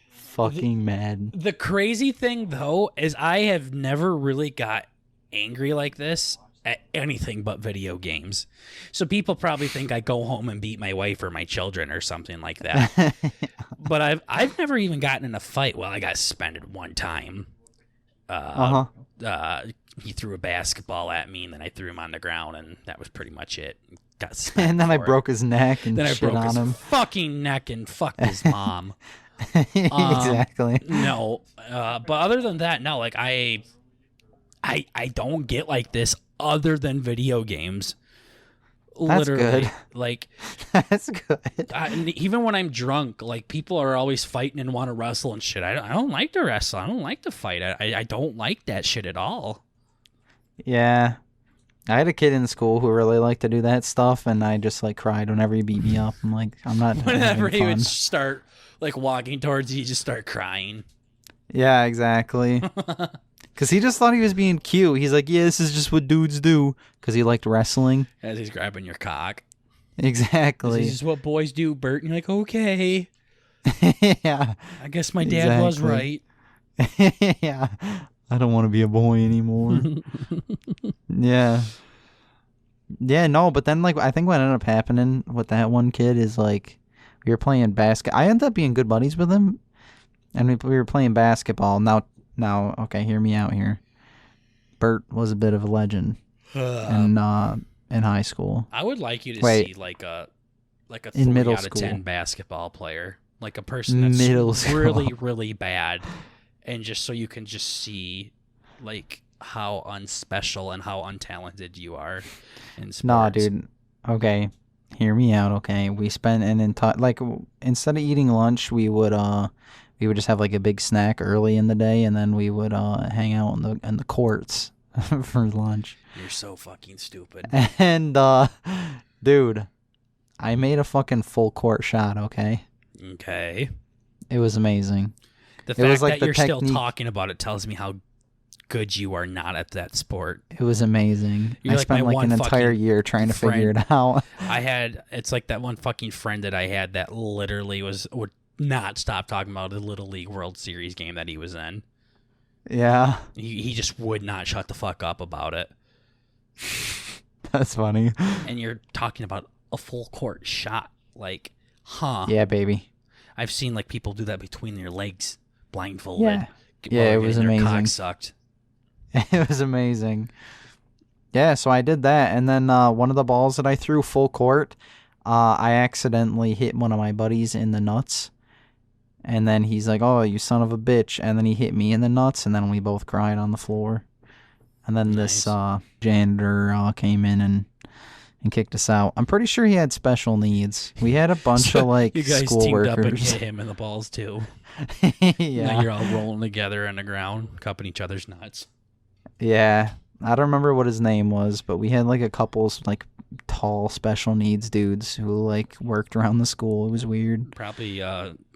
Fucking mad. The crazy thing, though, is I have never really got angry like this at anything but video games. So people probably think I go home and beat my wife or my children or something like that. But I've never even gotten in a fight. Well, I got suspended one time. He threw a basketball at me, and then I threw him on the ground, and that was pretty much it. Got suspended And then I for it. broke his neck and Then I shit broke on his him. fucking neck and fucked his mom. Exactly. No, but other than that, no. Like I don't get like this other than video games. That's Literally, good. like That's good. even when I'm drunk, like people are always fighting and want to wrestle and shit. I don't like to wrestle. I don't like to fight. I don't like that shit at all. Yeah. I had a kid in school who really liked to do that stuff, and I just like cried whenever he beat me up. I'm like, I'm not Whenever having he fun. would start like walking towards you, just start crying. Yeah, exactly. Because he just thought he was being cute. He's like, yeah, this is just what dudes do. Because he liked wrestling. As he's grabbing your cock. Exactly. This is what boys do, Bert. And you're like, okay. Yeah. I guess my dad was Exactly. right. Yeah. I don't want to be a boy anymore. Yeah. Yeah, no, but then, like, I think what ended up happening with that one kid is, like, we were playing basket. I ended up being good buddies with him, and we were playing basketball. Now, okay, hear me out here. Bert was a bit of a legend in high school. I would like you to Wait. see like a In 3 middle out of school. 10 basketball player, like a person that's Middle school. really, really bad, and just so you can just see like how unspecial and how untalented you are in sports. Nah, dude. Okay, hear me out. Okay, we spent an entire instead of eating lunch, we would just have like a big snack early in the day, and then we would hang out in the courts for lunch. You're so fucking stupid. And dude, I made a fucking full court shot. Okay, Okay. it was amazing. The It fact was like that the you're still technique- talking about it tells me how good you are not at that sport. It was amazing. You're I like spent my like one an entire fucking year trying to figure friend. it out. It's like that one fucking friend that I had that literally would not stop talking about the Little League World Series game that he was in. Yeah, He just would not shut the fuck up about it. that's funny. And you're talking about a full court shot. Like, huh. Yeah, baby. I've seen like people do that between their legs, blindfolded. Yeah. while Yeah, they're it was getting their amazing. cock sucked. It was amazing. Yeah, so I did that, and then one of the balls that I threw full court, I accidentally hit one of my buddies in the nuts, and then he's like, "Oh, you son of a bitch!" And then he hit me in the nuts, and then we both cried on the floor. And then this janitor came in and kicked us out. I'm pretty sure he had special needs. We had a bunch of like You guys school teamed up and workers. hit him in the balls too. Yeah. Now you're all rolling together on the ground, cupping each other's nuts. Yeah, I don't remember what his name was, but we had like a couple like tall special needs dudes who like worked around the school. It was weird. Probably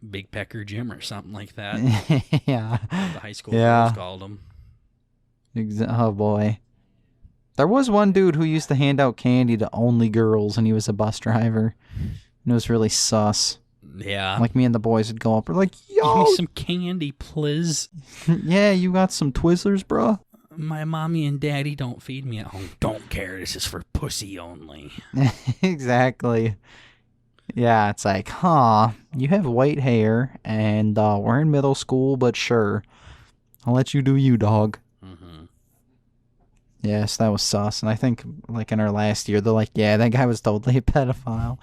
Big Pecker Jim or something like that. Yeah. The high school Yeah. girls called him. Oh boy. There was one dude who used to hand out candy to only girls, and he was a bus driver. And it was really sus. Yeah. Like me and the boys would go up, we're like, Give "Yo, me some candy, please. yeah, you got some Twizzlers, bro?" My mommy and daddy don't feed me at home. Don't care. This is for pussy only. Exactly. Yeah, it's like, huh, you have white hair, and we're in middle school, but sure. I'll let you do you, dog. Mm-hmm. Yes, that was sus. And I think, like, in our last year, they're like, yeah, that guy was totally a pedophile.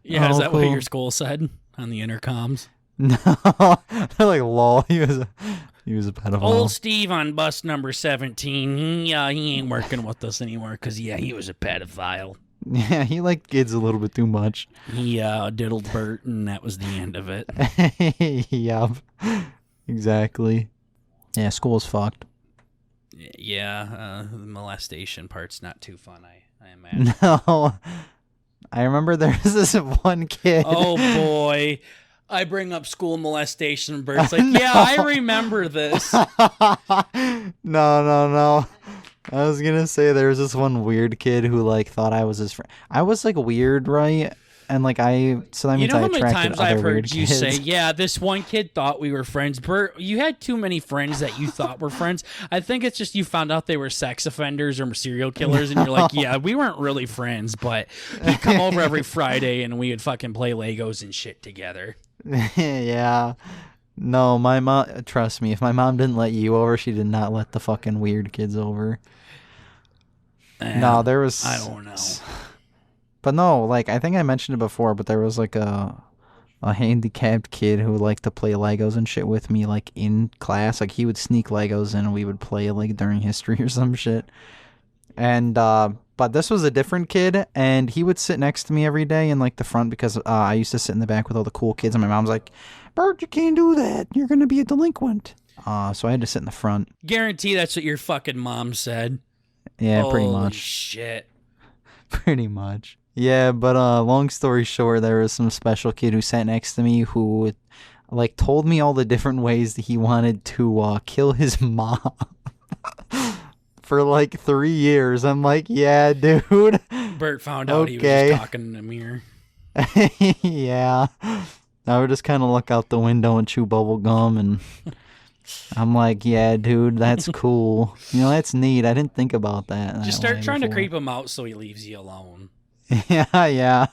Yeah, is Oh, that what cool. your school said on the intercoms? No, they're like, lol, he was a pedophile. Old Steve on bus number 17, he ain't working with us anymore because, he was a pedophile. Yeah, he liked kids a little bit too much. He diddled Bert, and that was the end of it. Yup. Exactly. Yeah, school's fucked. Yeah, the molestation part's not too fun, I imagine. No. I remember there was this one kid. Oh, boy. I bring up school molestation, and Bert's like, yeah, I remember this. No. I was gonna say there was this one weird kid who like thought I was his friend. I was like weird, right? And like so that You means know I how many attracted times other I've weird heard you kids. say, yeah, this one kid thought we were friends. Bert, you had too many friends that you thought were friends. I think it's just you found out they were sex offenders or serial killers, and you're like, yeah, we weren't really friends, but he'd come over every Friday and we would fucking play Legos and shit together. Yeah. No, my mom. Trust me, if my mom didn't let you over, she did not let the fucking weird kids over. No, there was. I don't know. But no, like I think I mentioned it before, but there was like a handicapped kid who liked to play Legos and shit with me, like in class. Like he would sneak Legos in and we would play like during history or some shit. And but this was a different kid, and he would sit next to me every day in like the front because I used to sit in the back with all the cool kids, and my mom's like, "Bert, you can't do that. You're gonna be a delinquent." So I had to sit in the front. Guarantee that's what your fucking mom said. Yeah, pretty Holy much. Shit. Pretty much. Yeah, but long story short, there was some special kid who sat next to me who like told me all the different ways that he wanted to kill his mom. For like 3 years. I'm like, yeah, dude. Bert found out he was just talking in the mirror. Yeah. I would just kind of look out the window and chew bubble gum, and I'm like, yeah, dude, that's cool. You know, that's neat. I didn't think about that. Just start trying to creep him out so he leaves you alone. Yeah.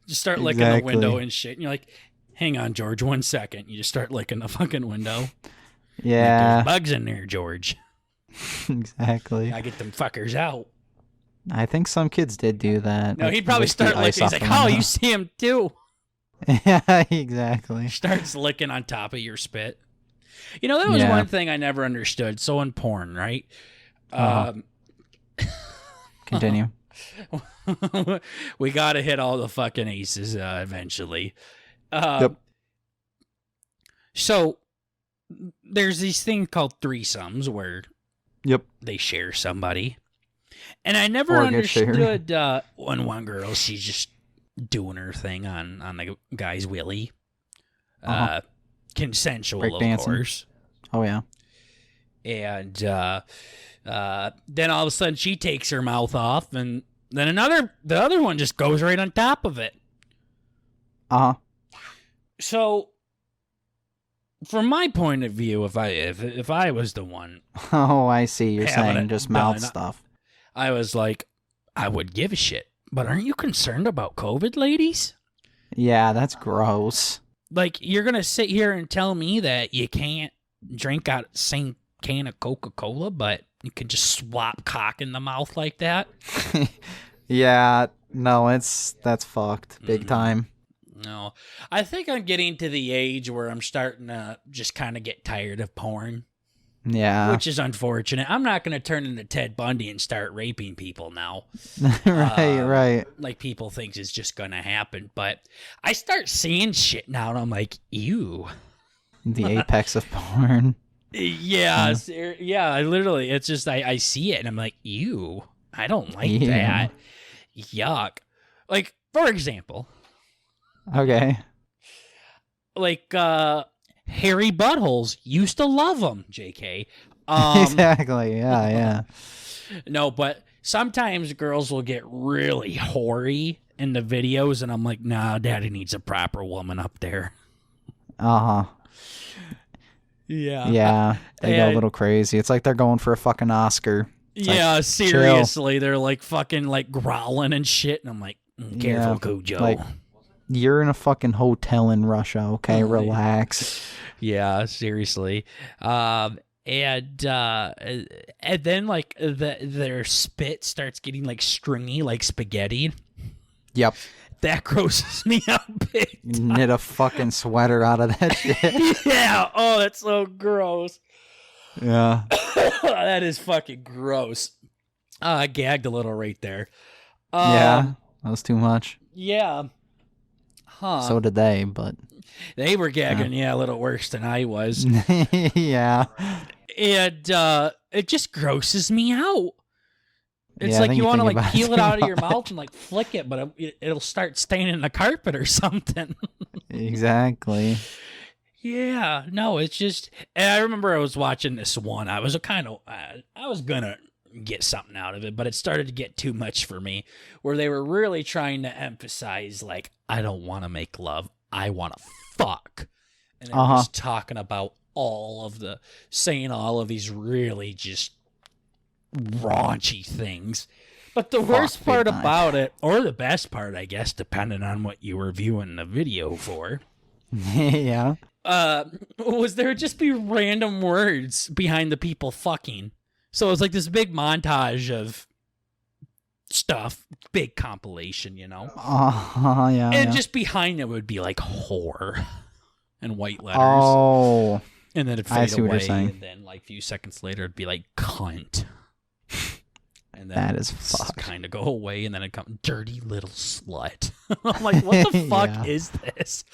Just start licking the window and shit. And you're like, hang on, George, 1 second. You just start licking the fucking window. Yeah. Like, there's bugs in there, George. Exactly. I get them fuckers out. I think some kids did do that. No, like, he'd probably start licking. He's like, oh, you see him too. Yeah, exactly. Starts licking on top of your spit. You know, that was one thing I never understood. So in porn, right? Continue. We got to hit all the fucking aces eventually. Yep. So there's these things called threesomes where they share somebody. And I never understood when one girl, she's just doing her thing on the guy's willy. Consensual, of course. Oh, yeah. And then all of a sudden she takes her mouth off, and then the other one just goes right on top of it. So from my point of view, if I was the one, oh, I see. You're saying just mouth stuff. I was like, I would give a shit. But aren't you concerned about COVID, ladies? Yeah, that's gross. Like, you're gonna sit here and tell me that you can't drink out the same can of Coca-Cola, but you can just swap cock in the mouth like that? Yeah, no, that's fucked big time. No, I think I'm getting to the age where I'm starting to just kind of get tired of porn. Yeah. Which is unfortunate. I'm not going to turn into Ted Bundy and start raping people now. Right. Like people think is just going to happen. But I start seeing shit now and I'm like, ew. The apex of porn. Yeah. I literally, it's just, I see it and I'm like, ew. I don't like that. Yuck. Like, for example. Okay. Like, hairy buttholes. Used to love them, JK. Exactly. Yeah. No, but sometimes girls will get really hoary in the videos, and I'm like, nah, daddy needs a proper woman up there. Yeah. Yeah. They go a little crazy. It's like they're going for a fucking Oscar. It's like, seriously. chill. They're like fucking like growling and shit, and I'm like, careful, Cujo. Like, you're in a fucking hotel in Russia, okay? Relax. Yeah, seriously. And then like their spit starts getting like stringy, like spaghetti. Yep. That grosses me out big time. Knit a fucking sweater out of that shit. Yeah. Oh, that's so gross. Yeah. That is fucking gross. I gagged a little right there. Yeah. That was too much. Yeah. Huh. So did they, but they were gagging, a little worse than I was. Yeah. And it just grosses me out. It's like you want to like peel it out of your mouth and like flick it, but it'll start staining the carpet or something. Exactly. Yeah. No, it's just. And I remember I was watching this one. I was gonna get something out of it, but it started to get too much for me, where they were really trying to emphasize, like, I don't want to make love, I want to fuck. And they were just talking about saying all of these really just raunchy things. But the worst part about it, or the best part, I guess, depending on what you were viewing the video for, yeah, was there would just be random words behind the people fucking. So it was like this big montage of stuff, big compilation, you know? Yeah. And just behind it would be like whore and white letters. Oh. And then it'd fade away, and then like a few seconds later it'd be like cunt. And then that is fucked. Kind of go away, and then it'd come dirty little slut. I'm like, what the fuck is this?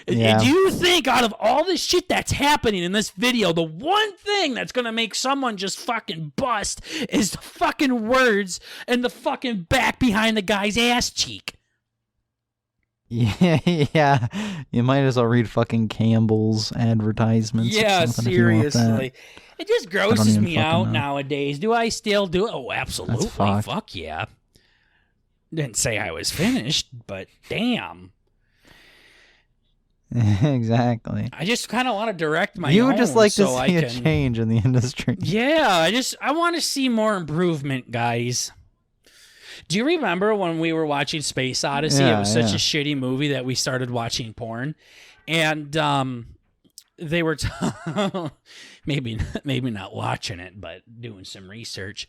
Yeah. Do you think out of all this shit that's happening in this video, the one thing that's going to make someone just fucking bust is the fucking words and the fucking back behind the guy's ass cheek? Yeah. You might as well read fucking Campbell's advertisements. Yeah, seriously. It just grosses me out nowadays. Do I still do it? Oh, absolutely. Fuck yeah. Didn't say I was finished, but damn. Exactly. I just kind of want to direct my You would just like to see a change in the industry. Yeah, I want to see more improvement, guys. Do you remember when we were watching Space Odyssey? It was such a shitty movie that we started watching porn. And they were maybe not watching it, but doing some research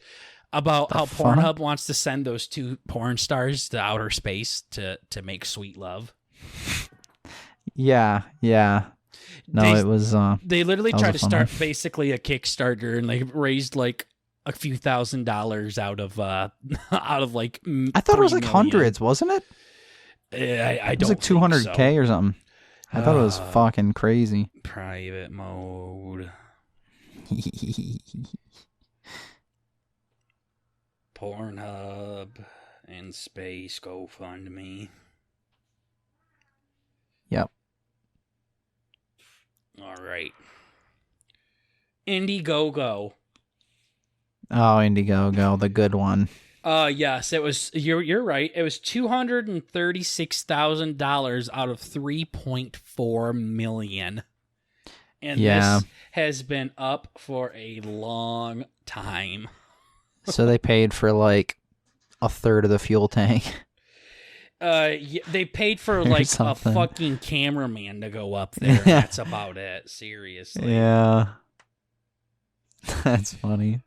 about how Pornhub wants to send those two porn stars to outer space to make sweet love. Yeah. No, it was. They literally tried to start basically a Kickstarter, and they raised like a few $1,000s out of like. I thought it was like hundreds, wasn't it? I don't. It was like 200K or something. I thought it was fucking crazy. Private mode. Pornhub and space GoFundMe. Yep. All right. Indiegogo. Oh, Indiegogo, the good one. Yes, it was. You're right. It was $236,000 out of $3.4 million, and this has been up for a long time. So they paid for like a third of the fuel tank. They paid for like a fucking cameraman to go up there. That's about it. Seriously. Yeah. That's funny.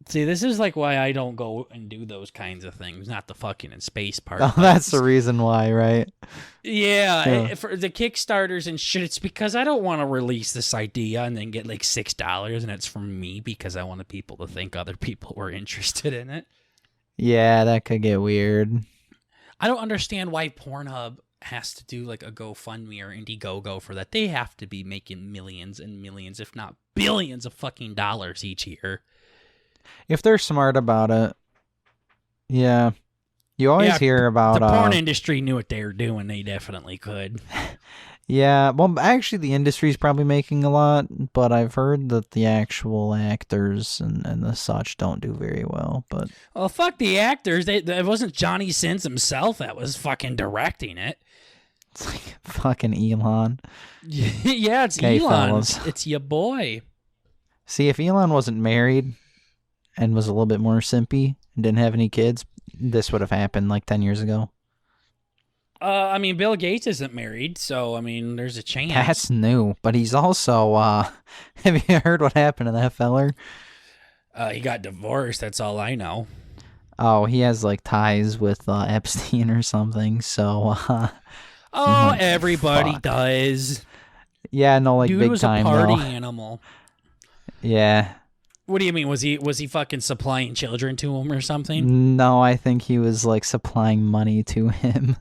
See, this is like why I don't go and do those kinds of things, not the fucking in space part. Oh, that's the reason why, right? Yeah, for the Kickstarters and shit, it's because I don't want to release this idea and then get like $6 and it's from me because I wanted people to think other people were interested in it. Yeah, that could get weird. I don't understand why Pornhub has to do like a GoFundMe or Indiegogo for that. They have to be making millions and millions, if not billions of fucking dollars each year. If they're smart about it, yeah. You always hear about... The porn industry knew what they were doing. They definitely could. Yeah, well, actually, the industry's probably making a lot, but I've heard that the actual actors and the such don't do very well. But well, fuck the actors. It wasn't Johnny Sins himself that was fucking directing it. It's like fucking Elon. Yeah, it's Elon. Fellas. It's your boy. See, if Elon wasn't married and was a little bit more simpy and didn't have any kids, this would have happened like 10 years ago. I mean, Bill Gates isn't married, so, I mean, there's a chance. That's new, but he's also, have you heard what happened to that feller? He got divorced, that's all I know. Oh, he has, like, ties with Epstein or something, so, oh, everybody does. Yeah, no, like, Dude big was time, a party though. Animal. Yeah. What do you mean? Was he fucking supplying children to him or something? No, I think he was, like, supplying money to him.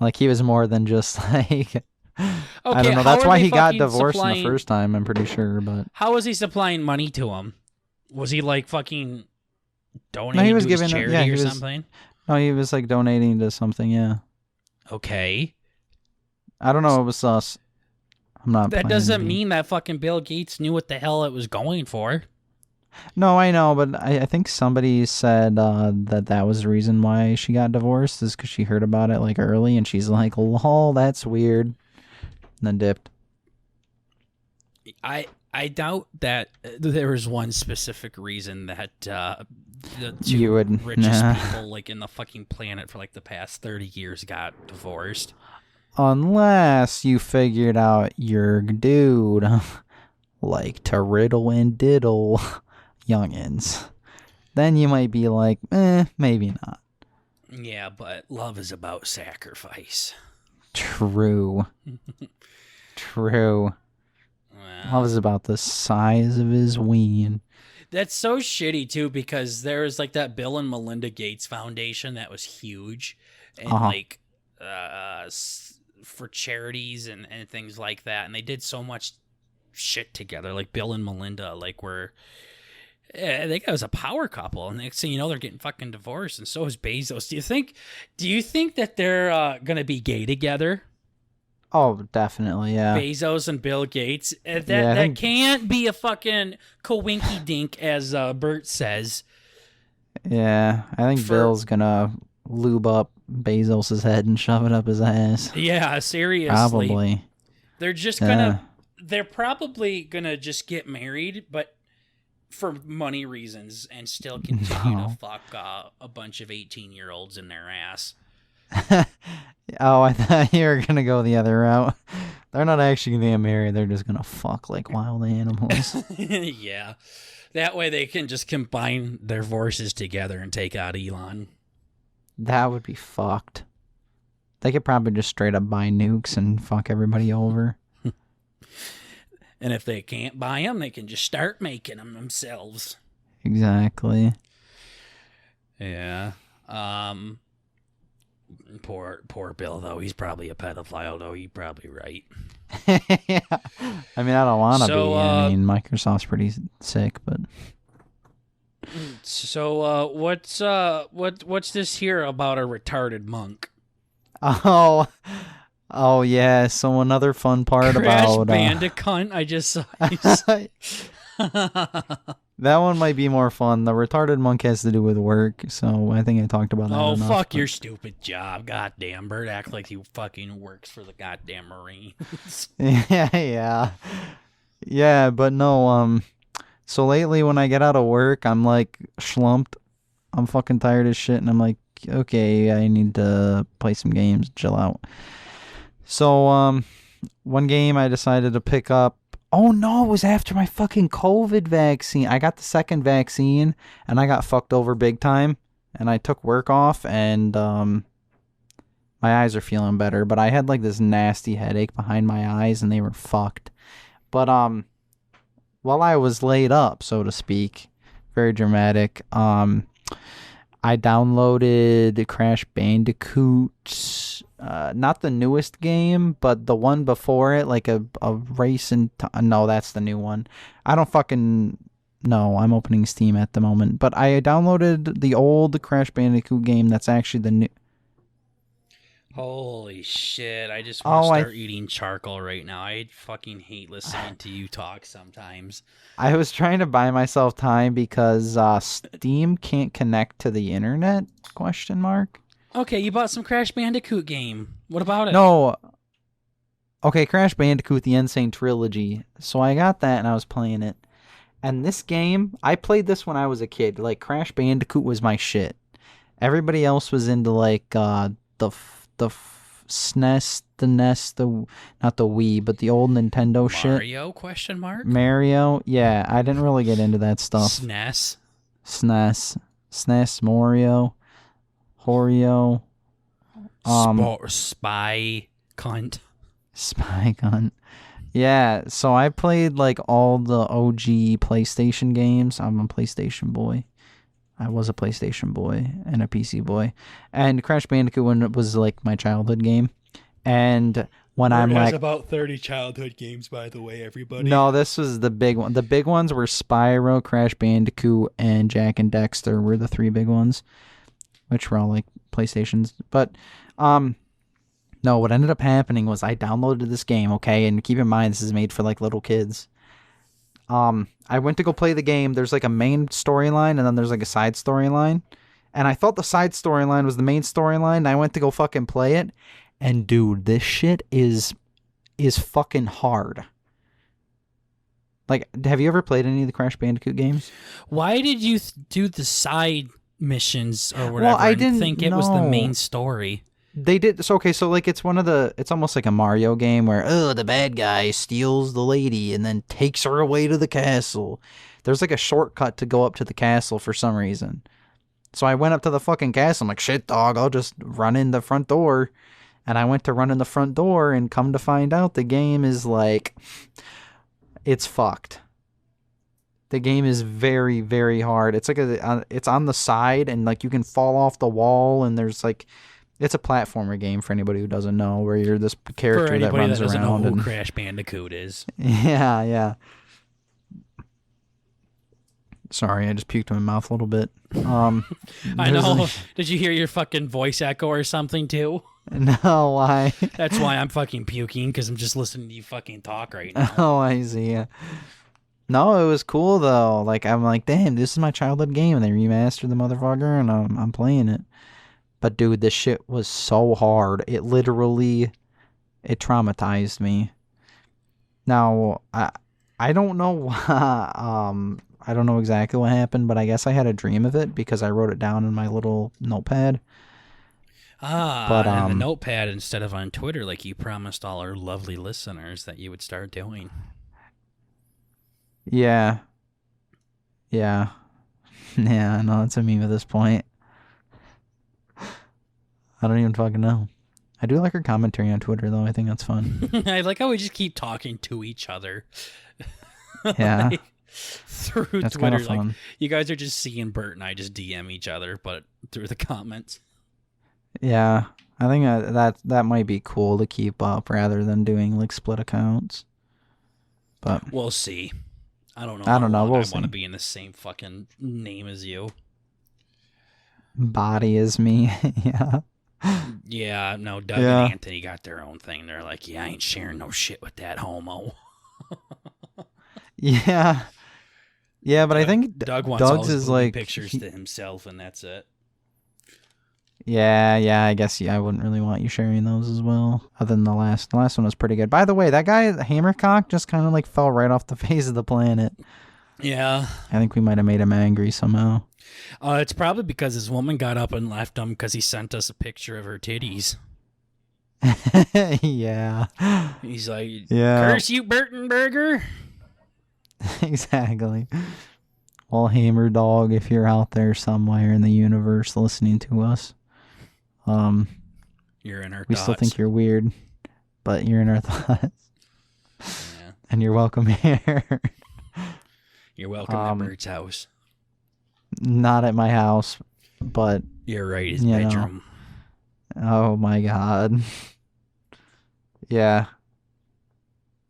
Like, he was more than just, like... I don't know. That's why he got divorced the first time, I'm pretty sure, but... How was he supplying money to him? Was he, like, fucking donating to his charity or something? No, he was, like, donating to something, yeah. Okay. I don't know. It was us. I'm not... That doesn't mean that fucking Bill Gates knew what the hell it was going for. No, I know, but I think somebody said that was the reason why she got divorced is because she heard about it like early, and she's like, "Lol, that's weird," and then dipped. I doubt that there was one specific reason that the two You would, richest nah. people like in the fucking planet for like the past 30 years got divorced. Unless you figured out your dude like to riddle and diddle youngins. Then you might be like, maybe not. Yeah, but love is about sacrifice. True. True. Well, Love is about the size of his ween. that's so shitty too because there was like that Bill and Melinda Gates Foundation that was huge and like for charities and things like that, and they did so much shit together. Like Bill and Melinda, like were I think it was a power couple, and next thing you know, they're getting fucking divorced, and so is Bezos. Do you think that they're gonna be gay together? Oh, definitely, yeah. Bezos and Bill Gates. That Yeah, I think- can't be a fucking coinky dink, as Burt says. Yeah, I think Bill's gonna lube up Bezos' head and shove it up his ass. Yeah, seriously. Probably. They're just gonna. They're probably gonna just get married, but for money reasons, and still continue to fuck a bunch of 18-year-olds in their ass. Oh, I thought you were gonna go the other route. They're not actually gonna get married. They're just gonna fuck like wild animals. Yeah, that way they can just combine their forces together and take out Elon. That would be fucked. They could probably just straight up buy nukes and fuck everybody over. And if they can't buy them, they can just start making them themselves. Exactly. Yeah. Poor Bill, though. He's probably a pedophile, though. He's probably right. Yeah. I mean, I don't want to So, be. I mean, Microsoft's pretty sick, but So, what's this here about a retarded monk? oh yeah. So another fun part Crash about Bandicoot. I just saw. that one might be more fun. The retarded monk has to do with work, so I think I talked about that. Oh, enough, fuck but... your stupid job. Goddamn, Bert act like he fucking works for the goddamn Marines. Yeah, but no, so lately when I get out of work, I'm like schlumped. I'm fucking tired as shit, and I'm like, okay, I need to play some games, chill out. So, one game I decided to pick up. Oh no, it was after my fucking COVID vaccine. I got the second vaccine, and I got fucked over big time, and I took work off, and my eyes are feeling better, but I had like this nasty headache behind my eyes, and they were fucked. But while I was laid up, so to speak, very dramatic, I downloaded Crash Bandicoot, not the newest game, but the one before it, like a race and no, that's the new one. I don't fucking know. I'm opening Steam at the moment, but I downloaded the old Crash Bandicoot game. That's actually the new. Holy shit! I just want to start eating charcoal right now. I fucking hate listening to you talk sometimes. I was trying to buy myself time because Steam can't connect to the internet? ? Okay, you bought some Crash Bandicoot game. What about it? No. Okay, Crash Bandicoot, the Insane Trilogy. So I got that and I was playing it. And this game, I played this when I was a kid. Like, Crash Bandicoot was my shit. Everybody else was into, like, the SNES, not the Wii, but the old Nintendo shit. Mario? ? Mario? Yeah, I didn't really get into that stuff. SNES? SNES, Mario, Horio. Spy cunt. Spy cunt. Yeah, so I played like all the OG PlayStation games. I'm a PlayStation boy. I was a PlayStation boy and a PC boy. And Crash Bandicoot was like my childhood game. And when I'm like about 30 childhood games, by the way, everybody. No, this was the big one. The big ones were Spyro, Crash Bandicoot, and Jak and Daxter were the three big ones, which were all like PlayStations. But no, what ended up happening was I downloaded this game, okay? And keep in mind this is made for like little kids. I went to go play the game. There's like a main storyline and then there's like a side storyline. And I thought the side storyline was the main storyline. And I went to go fucking play it. And dude, this shit is fucking hard. Like, have you ever played any of the Crash Bandicoot games? Why did you do the side missions or whatever? Well, I didn't think it was the main story. They did. So, okay, so like it's almost like a Mario game where, the bad guy steals the lady and then takes her away to the castle. There's like a shortcut to go up to the castle for some reason. So I went up to the fucking castle. I'm like, shit, dog, I'll just run in the front door. And I went to run in the front door and come to find out the game is like, it's fucked. The game is very, very hard. It's like it's on the side and like you can fall off the wall and there's like, it's a platformer game for anybody who doesn't know, where you're this character that runs that doesn't around. Know who Crash Bandicoot is. Yeah. Sorry, I just puked in my mouth a little bit. I know. Did you hear your fucking voice echo or something too? No, why? That's why I'm fucking puking, because I'm just listening to you fucking talk right now. Oh, I see. No, it was cool though. Like I'm like, damn, this is my childhood game, and they remastered the motherfucker, and I'm playing it. But dude, this shit was so hard. It traumatized me. Now, I don't know I don't know exactly what happened, but I guess I had a dream of it because I wrote it down in my little notepad. But and the notepad instead of on Twitter, like you promised all our lovely listeners that you would start doing. Yeah. Yeah, no, it's a meme at this point. I don't even fucking know. I do like her commentary on Twitter, though. I think that's fun. I like how we just keep talking to each other. Yeah. Like, through that's Twitter. Kind of fun. Like, you guys are just seeing Burt and I just DM each other, but through the comments. Yeah. I think that might be cool to keep up rather than doing like split accounts. But we'll see. I don't know. I don't know. We'll I want to be in the same fucking name as you. Body is me. Yeah. Yeah, no, Doug and Anthony got their own thing. They're like, yeah, I ain't sharing no shit with that homo. Yeah. Yeah, but I think Doug wants Doug's all his is like pictures to himself, and that's it. Yeah, I guess I wouldn't really want you sharing those as well. Other than the last one was pretty good. By the way, that guy, Hammercock, just kind of like fell right off the face of the planet. Yeah. I think we might have made him angry somehow. It's probably because his woman got up and left him because he sent us a picture of her titties. Yeah. He's like, curse you, Burt and Burger. Exactly. Well, Hammer Dog, if you're out there somewhere in the universe listening to us, you're in our we thoughts. still think you're weird, but you're in our thoughts. Yeah. And you're welcome here. You're welcome at Bert's house. Not at my house, but you're right, his bedroom. Oh my god. Yeah.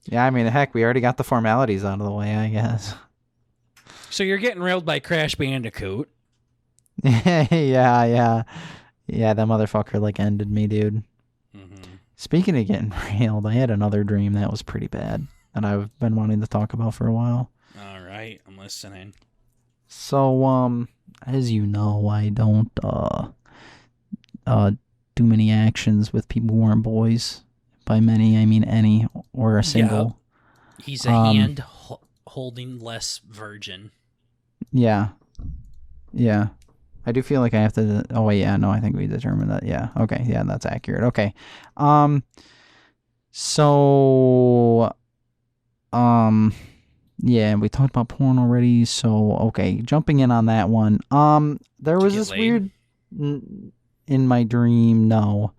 Yeah, I mean, heck, we already got the formalities out of the way, I guess. So you're getting railed by Crash Bandicoot. Yeah, that motherfucker, like, ended me, dude. Mm-hmm. Speaking of getting railed, I had another dream that was pretty bad that I've been wanting to talk about for a while. All right, I'm listening. So, as you know, I don't, do many actions with people who aren't boys. By many, I mean any, or a single. Yeah. He's a hand holding less virgin. Yeah. I do feel like I have to. Oh yeah, no, I think we determined that. Yeah. Okay. Yeah, that's accurate. Okay. So. Yeah, we talked about porn already. So okay, jumping in on that one. There was this weird. In my dream, no.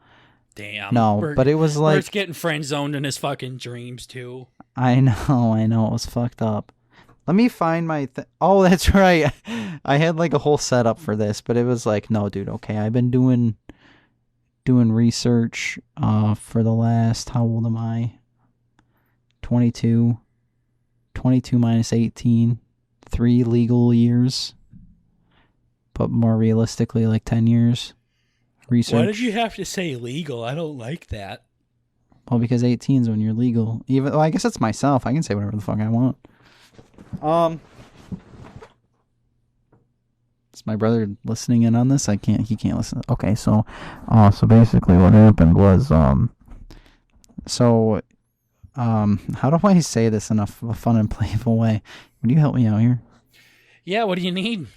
Damn. No, but it was like Bert's getting friend zoned in his fucking dreams too. I know, it was fucked up. Let me find my oh, that's right. I had like a whole setup for this, but it was like, no, dude, okay. I've been doing research for the last, how old am I? 22. 22 minus 18. 3 legal years. But more realistically, like 10 years. Research. Why did you have to say legal? I don't like that. Well, because 18 is when you're legal. Even I guess it's myself. I can say whatever the fuck I want. Is my brother listening in on this? He can't listen. Okay, so basically what happened was, how do I say this in a fun and playful way? Would you help me out here? Yeah, what do you need?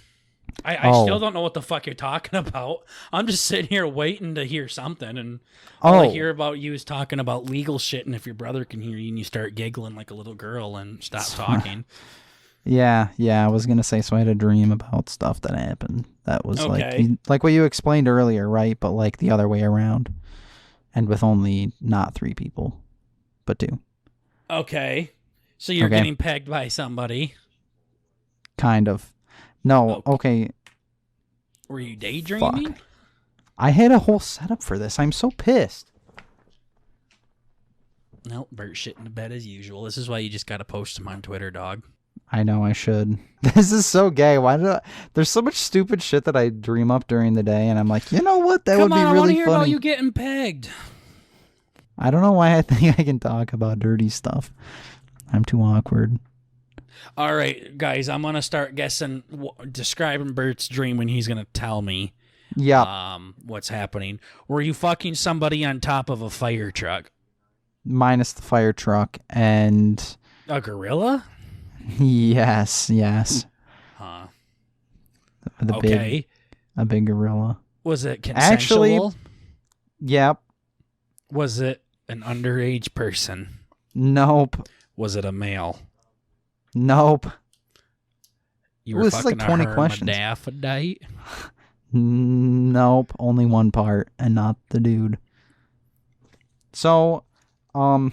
I still don't know what the fuck you're talking about. I'm just sitting here waiting to hear something, and all I hear about you is talking about legal shit, and if your brother can hear you and you start giggling like a little girl and stop talking. Yeah, I was going to say, so I had a dream about stuff that happened. That was like what you explained earlier, right? But like the other way around. And with only not 3 people, but 2. Okay. So you're getting pegged by somebody. Kind of. No, okay. Were you daydreaming? Fuck. I had a whole setup for this. I'm so pissed. Nope, Burt shit in the bed as usual. This is why you just got to post him on Twitter, dog. I know I should. This is so gay. There's so much stupid shit that I dream up during the day, and I'm like, you know what? That would be really funny. I want to hear about you getting pegged. I don't know why I think I can talk about dirty stuff. I'm too awkward. All right, guys, I'm going to start describing Bert's dream when he's going to tell me what's happening. Were you fucking somebody on top of a fire truck? Minus the fire truck and... A gorilla? Yes. Huh. A big gorilla. Was it consensual? Actually, yep. Was it an underage person? Nope. Was it a male? Nope. You were fucking like 20 hermaphrodite? Nope. Only one part, and not the dude. So, I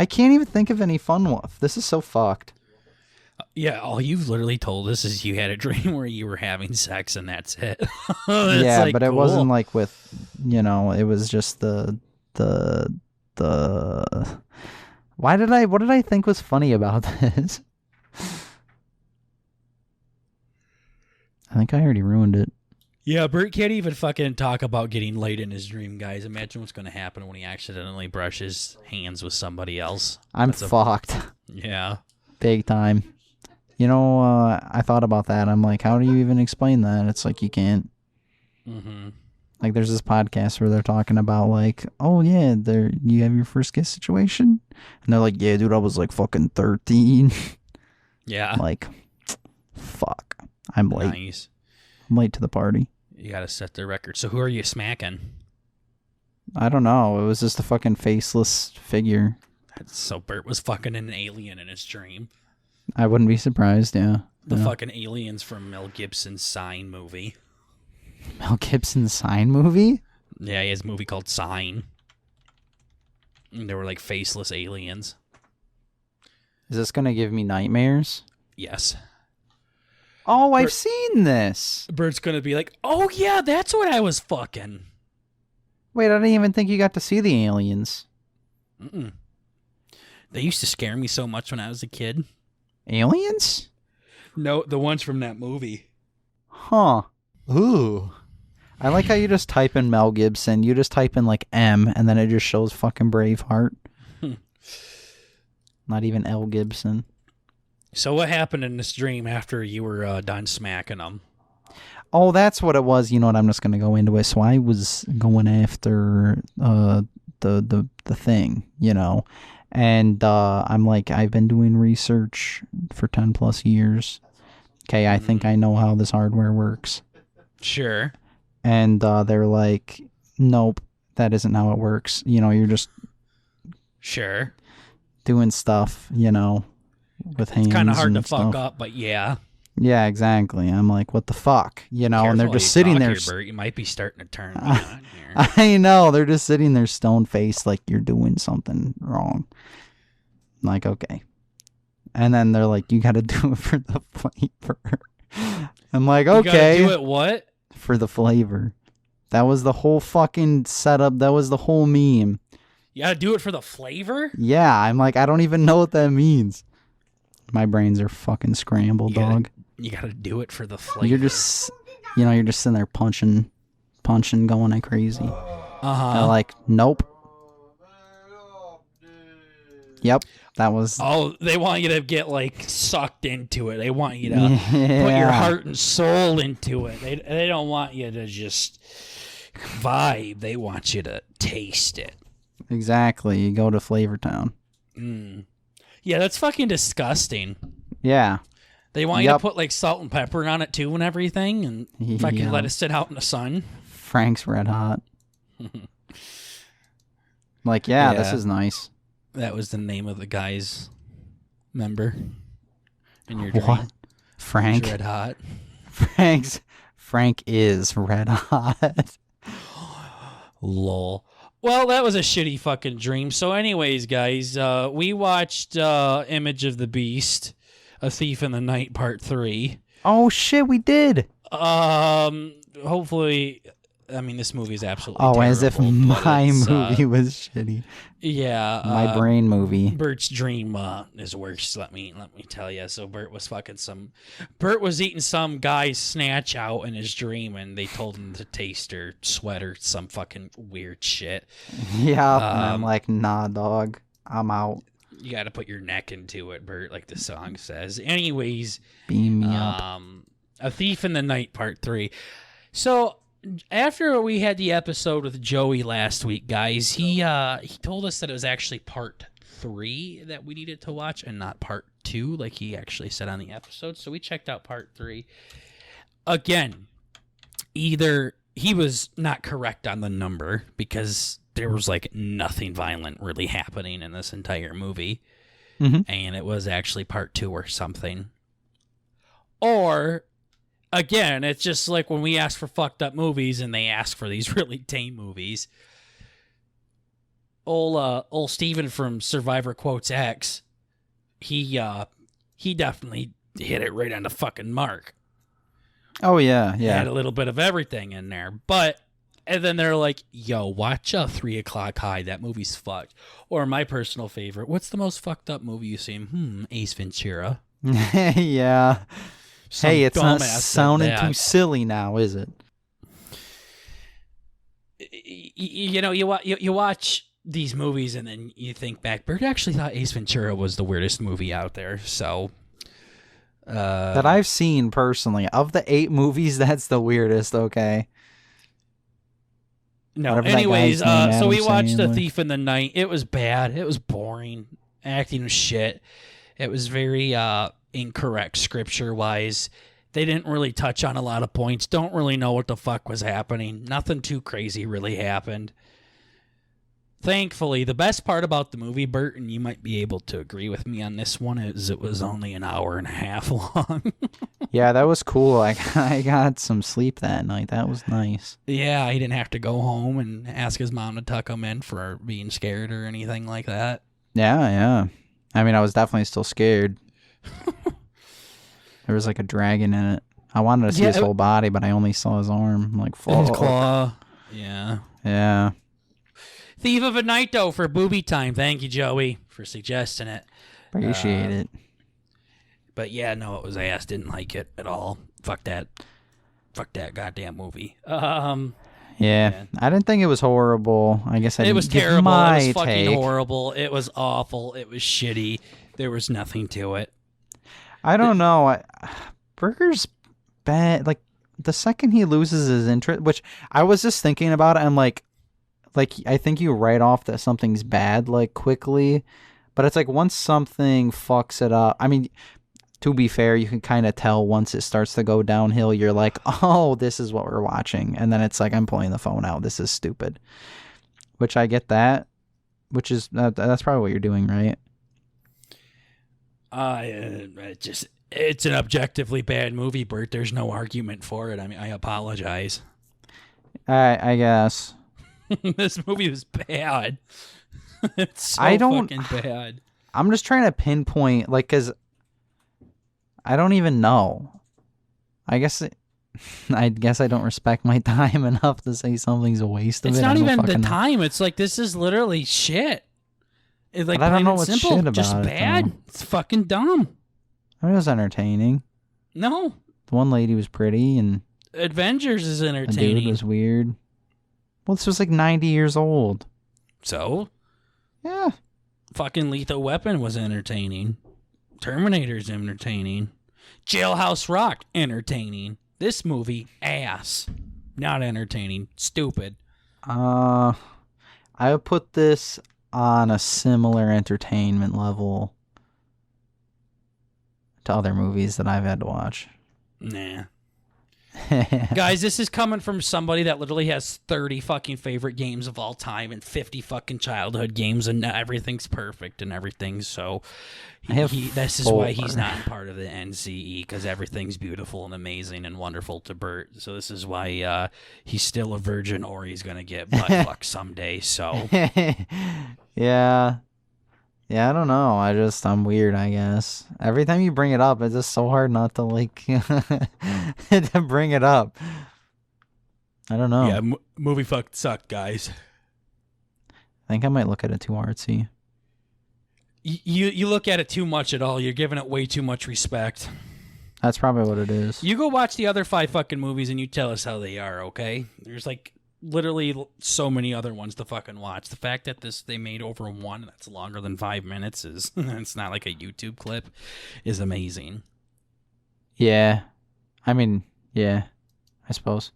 can't even think of any fun ones. This is so fucked. Yeah, all you've literally told us is you had a dream where you were having sex and that's it. Yeah, like, but cool. It wasn't like with, it was just the what did I think was funny about this? I think I already ruined it. Yeah, Burt can't even fucking talk about getting laid in his dream, guys. Imagine what's going to happen when he accidentally brushes hands with somebody else. I'm fucked. Yeah. Big time. I thought about that. I'm like, how do you even explain that? It's like, you can't. Mm-hmm. Like, there's this podcast where they're talking about, like, oh, yeah, you have your first kiss situation? And they're like, yeah, dude, I was, like, fucking 13. Yeah. I'm like, fuck. I'm late. Nice. I'm late to the party. You got to set the record. So who are you smacking? I don't know. It was just a fucking faceless figure. So Burt was fucking an alien in his dream. I wouldn't be surprised, yeah. The fucking aliens from Mel Gibson's Sign movie. Mel Gibson's Sign movie? Yeah, he has a movie called Sign. And they were like faceless aliens. Is this going to give me nightmares? Yes. Oh, I've seen this. Bert's going to be like, oh yeah, that's what I was fucking. Wait, I didn't even think you got to see the aliens. Mm-mm. They used to scare me so much when I was a kid. Aliens? No, the ones from that movie. Huh. Ooh. I like how you just type in Mel Gibson. You just type in like M, and then it just shows fucking Braveheart. Not even L. Gibson. So what happened in this dream after you were done smacking them? Oh, that's what it was. You know what? I'm just going to go into it. So I was going after the thing, and I'm like, I've been doing research for 10 plus years. Okay, I think I know how this hardware works. Sure. And they're like, nope, that isn't how it works. You're just sure doing stuff, with hands. It's kind of hard to stuff. fuck up, but yeah. Yeah, exactly. I'm like, what the fuck? And they're just sitting there. Here, Burt. You might be starting to turn me on here. I know. They're just sitting there stone-faced like you're doing something wrong. I'm like, okay. And then they're like, you got to do it for the flavor. I'm like, okay. You got to do it what? For the flavor. That was the whole fucking setup. That was the whole meme. You got to do it for the flavor? Yeah. I'm like, I don't even know what that means. My brains are fucking scrambled, dog. You got to do it for the flavor. You're just, you're just sitting there punching, going like crazy. Uh-huh. They're like, nope. Yep, that was. Oh, they want you to get like sucked into it. They want you to put your heart and soul into it. They don't want you to just vibe. They want you to taste it. Exactly. You go to Flavor Town. Yeah, that's fucking disgusting. Yeah. They want you to put like salt and pepper on it too and everything, and fucking let it sit out in the sun. Frank's Red Hot. Like, this is nice. That was the name of the guy's member in your dream. What? Frank? Red Hot. Frank is Red Hot. Lol. Well, that was a shitty fucking dream. So anyways, guys, we watched Image of the Beast, A Thief in the Night Part 3. Oh, shit, we did. Hopefully, I mean, this movie is absolutely terrible. As if my movie was shitty. Yeah. My brain movie. Burt's dream is worse, let me tell you. So Burt was eating some guy's snatch out in his dream, and they told him to taste her sweat or some fucking weird shit. Yeah, and I'm like, nah, dog, I'm out. You got to put your neck into it, Burt, like the song says. Anyways, beam me up. A Thief in the Night Part 3. So after we had the episode with Joey last week, guys, he told us that it was actually Part 3 that we needed to watch and not Part 2, like he actually said on the episode. So we checked out Part 3. Again, either he was not correct on the number because there was like nothing violent really happening in this entire movie, and it was actually Part 2 or something. Or again, it's just like when we ask for fucked up movies and they ask for these really tame movies. Old Steven from Survivor Quotes X, he definitely hit it right on the fucking mark. Oh yeah. Had a little bit of everything in there, and then they're like, "Yo, watch 3 O'Clock High. That movie's fucked." Or my personal favorite, what's the most fucked up movie you've seen? Ace Ventura. Yeah. Hey, it's not sounding too silly now, is it? You know, you watch these movies and then you think back. Bert actually thought Ace Ventura was the weirdest movie out there. So that I've seen personally, of the 8 movies, that's the weirdest. Okay. No. Anyways, so we watched A Thief in the Night. It was bad. It was boring. Acting was shit. It was very incorrect scripture-wise. They didn't really touch on a lot of points. Don't really know what the fuck was happening. Nothing too crazy really happened. Thankfully, the best part about the movie, Bert, and you might be able to agree with me on this one, is it was only an hour and a half long. Yeah, that was cool. I got some sleep that night. That was nice. Yeah, he didn't have to go home and ask his mom to tuck him in for being scared or anything like that. Yeah. I mean, I was definitely still scared. There was like a dragon in it. I wanted to see his whole body, but I only saw his arm. I'm like, fuck. His claw. Yeah. Thief of a Night, though, for booby time. Thank you, Joey, for suggesting it. Appreciate it. But yeah, no, it was ass. Didn't like it at all. Fuck that goddamn movie. Yeah, I didn't think it was horrible. I guess it was terrible. It was fucking horrible. It was awful. It was shitty. There was nothing to it. I don't know. Burger's bad. Like, the second he loses his interest, which I was just thinking about it, I'm like, I think you write off that something's bad, like, quickly. But it's like, once something fucks it up, I mean, to be fair, you can kind of tell once it starts to go downhill, you're like, oh, this is what we're watching. And then it's like, I'm pulling the phone out. This is stupid. Which I get that. Which is, that's probably what you're doing, right? It's an objectively bad movie, Bert. There's no argument for it. I mean, I apologize. I guess. This movie was bad. It's so fucking bad. I'm just trying to pinpoint, like, because I don't even know. I guess I don't respect my time enough to say something's a waste of it. It's not even the time. It's like, this is literally shit. It's like, I don't know what's shit about just it, bad. though. It's fucking dumb. I mean, it was entertaining. No. The one lady was pretty, and Avengers is entertaining. The dude was weird. Well, this was like 90 years old. So? Yeah. Fucking Lethal Weapon was entertaining. Terminator's entertaining. Jailhouse Rock, entertaining. This movie, ass. Not entertaining. Stupid. I would put this on a similar entertainment level to other movies that I've had to watch. Nah. Guys, this is coming from somebody that literally has 30 fucking favorite games of all time and 50 fucking childhood games, and everything's perfect and everything. So this is why he's not part of the NCE, because everything's beautiful and amazing and wonderful to Burt. So this is why he's still a virgin, or he's gonna get butt fucked someday. So yeah, I don't know. I'm weird, I guess. Every time you bring it up, it's just so hard not to, like, to bring it up. I don't know. Yeah, movie fucked sucked, guys. I think I might look at it too artsy. You look at it too much at all. You're giving it way too much respect. That's probably what it is. You go watch the other 5 fucking movies and you tell us how they are, okay? There's, like, literally so many other ones to fucking watch. The fact that they made over one that's longer than 5 minutes is it's not like a YouTube clip, is amazing. Yeah, I mean, yeah, I suppose.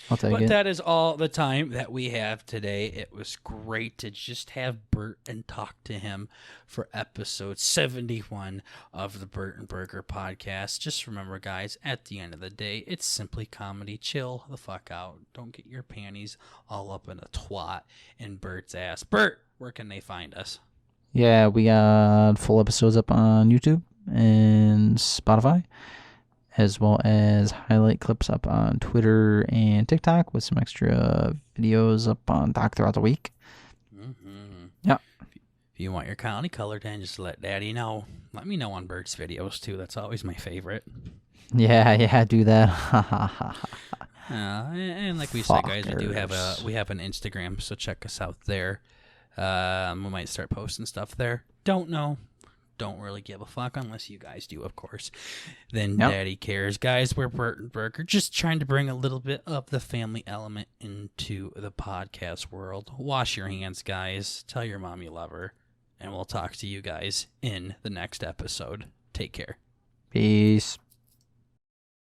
I'll take it. But that is all the time that we have today. It was great to just have Burt and talk to him for episode 71 of the Burt and Burger podcast. Just remember, guys, at the end of the day, it's simply comedy. Chill the fuck out. Don't get your panties all up in a twat in Burt's ass. Burt, where can they find us? Yeah, we got full episodes up on YouTube and Spotify, as well as highlight clips up on Twitter and TikTok with some extra videos up on Doc throughout the week. Yeah. If you want your county colored, then just let Daddy know. Let me know on Bert's videos, too. That's always my favorite. Yeah, do that. And like we said, guys, we have an Instagram, so check us out there. We might start posting stuff there. Don't know. Don't really give a fuck unless you guys do, of course. Then Daddy cares. Guys, we're Burt and Burger, just trying to bring a little bit of the family element into the podcast world. Wash your hands, guys. Tell your mom you love her. And we'll talk to you guys in the next episode. Take care. Peace.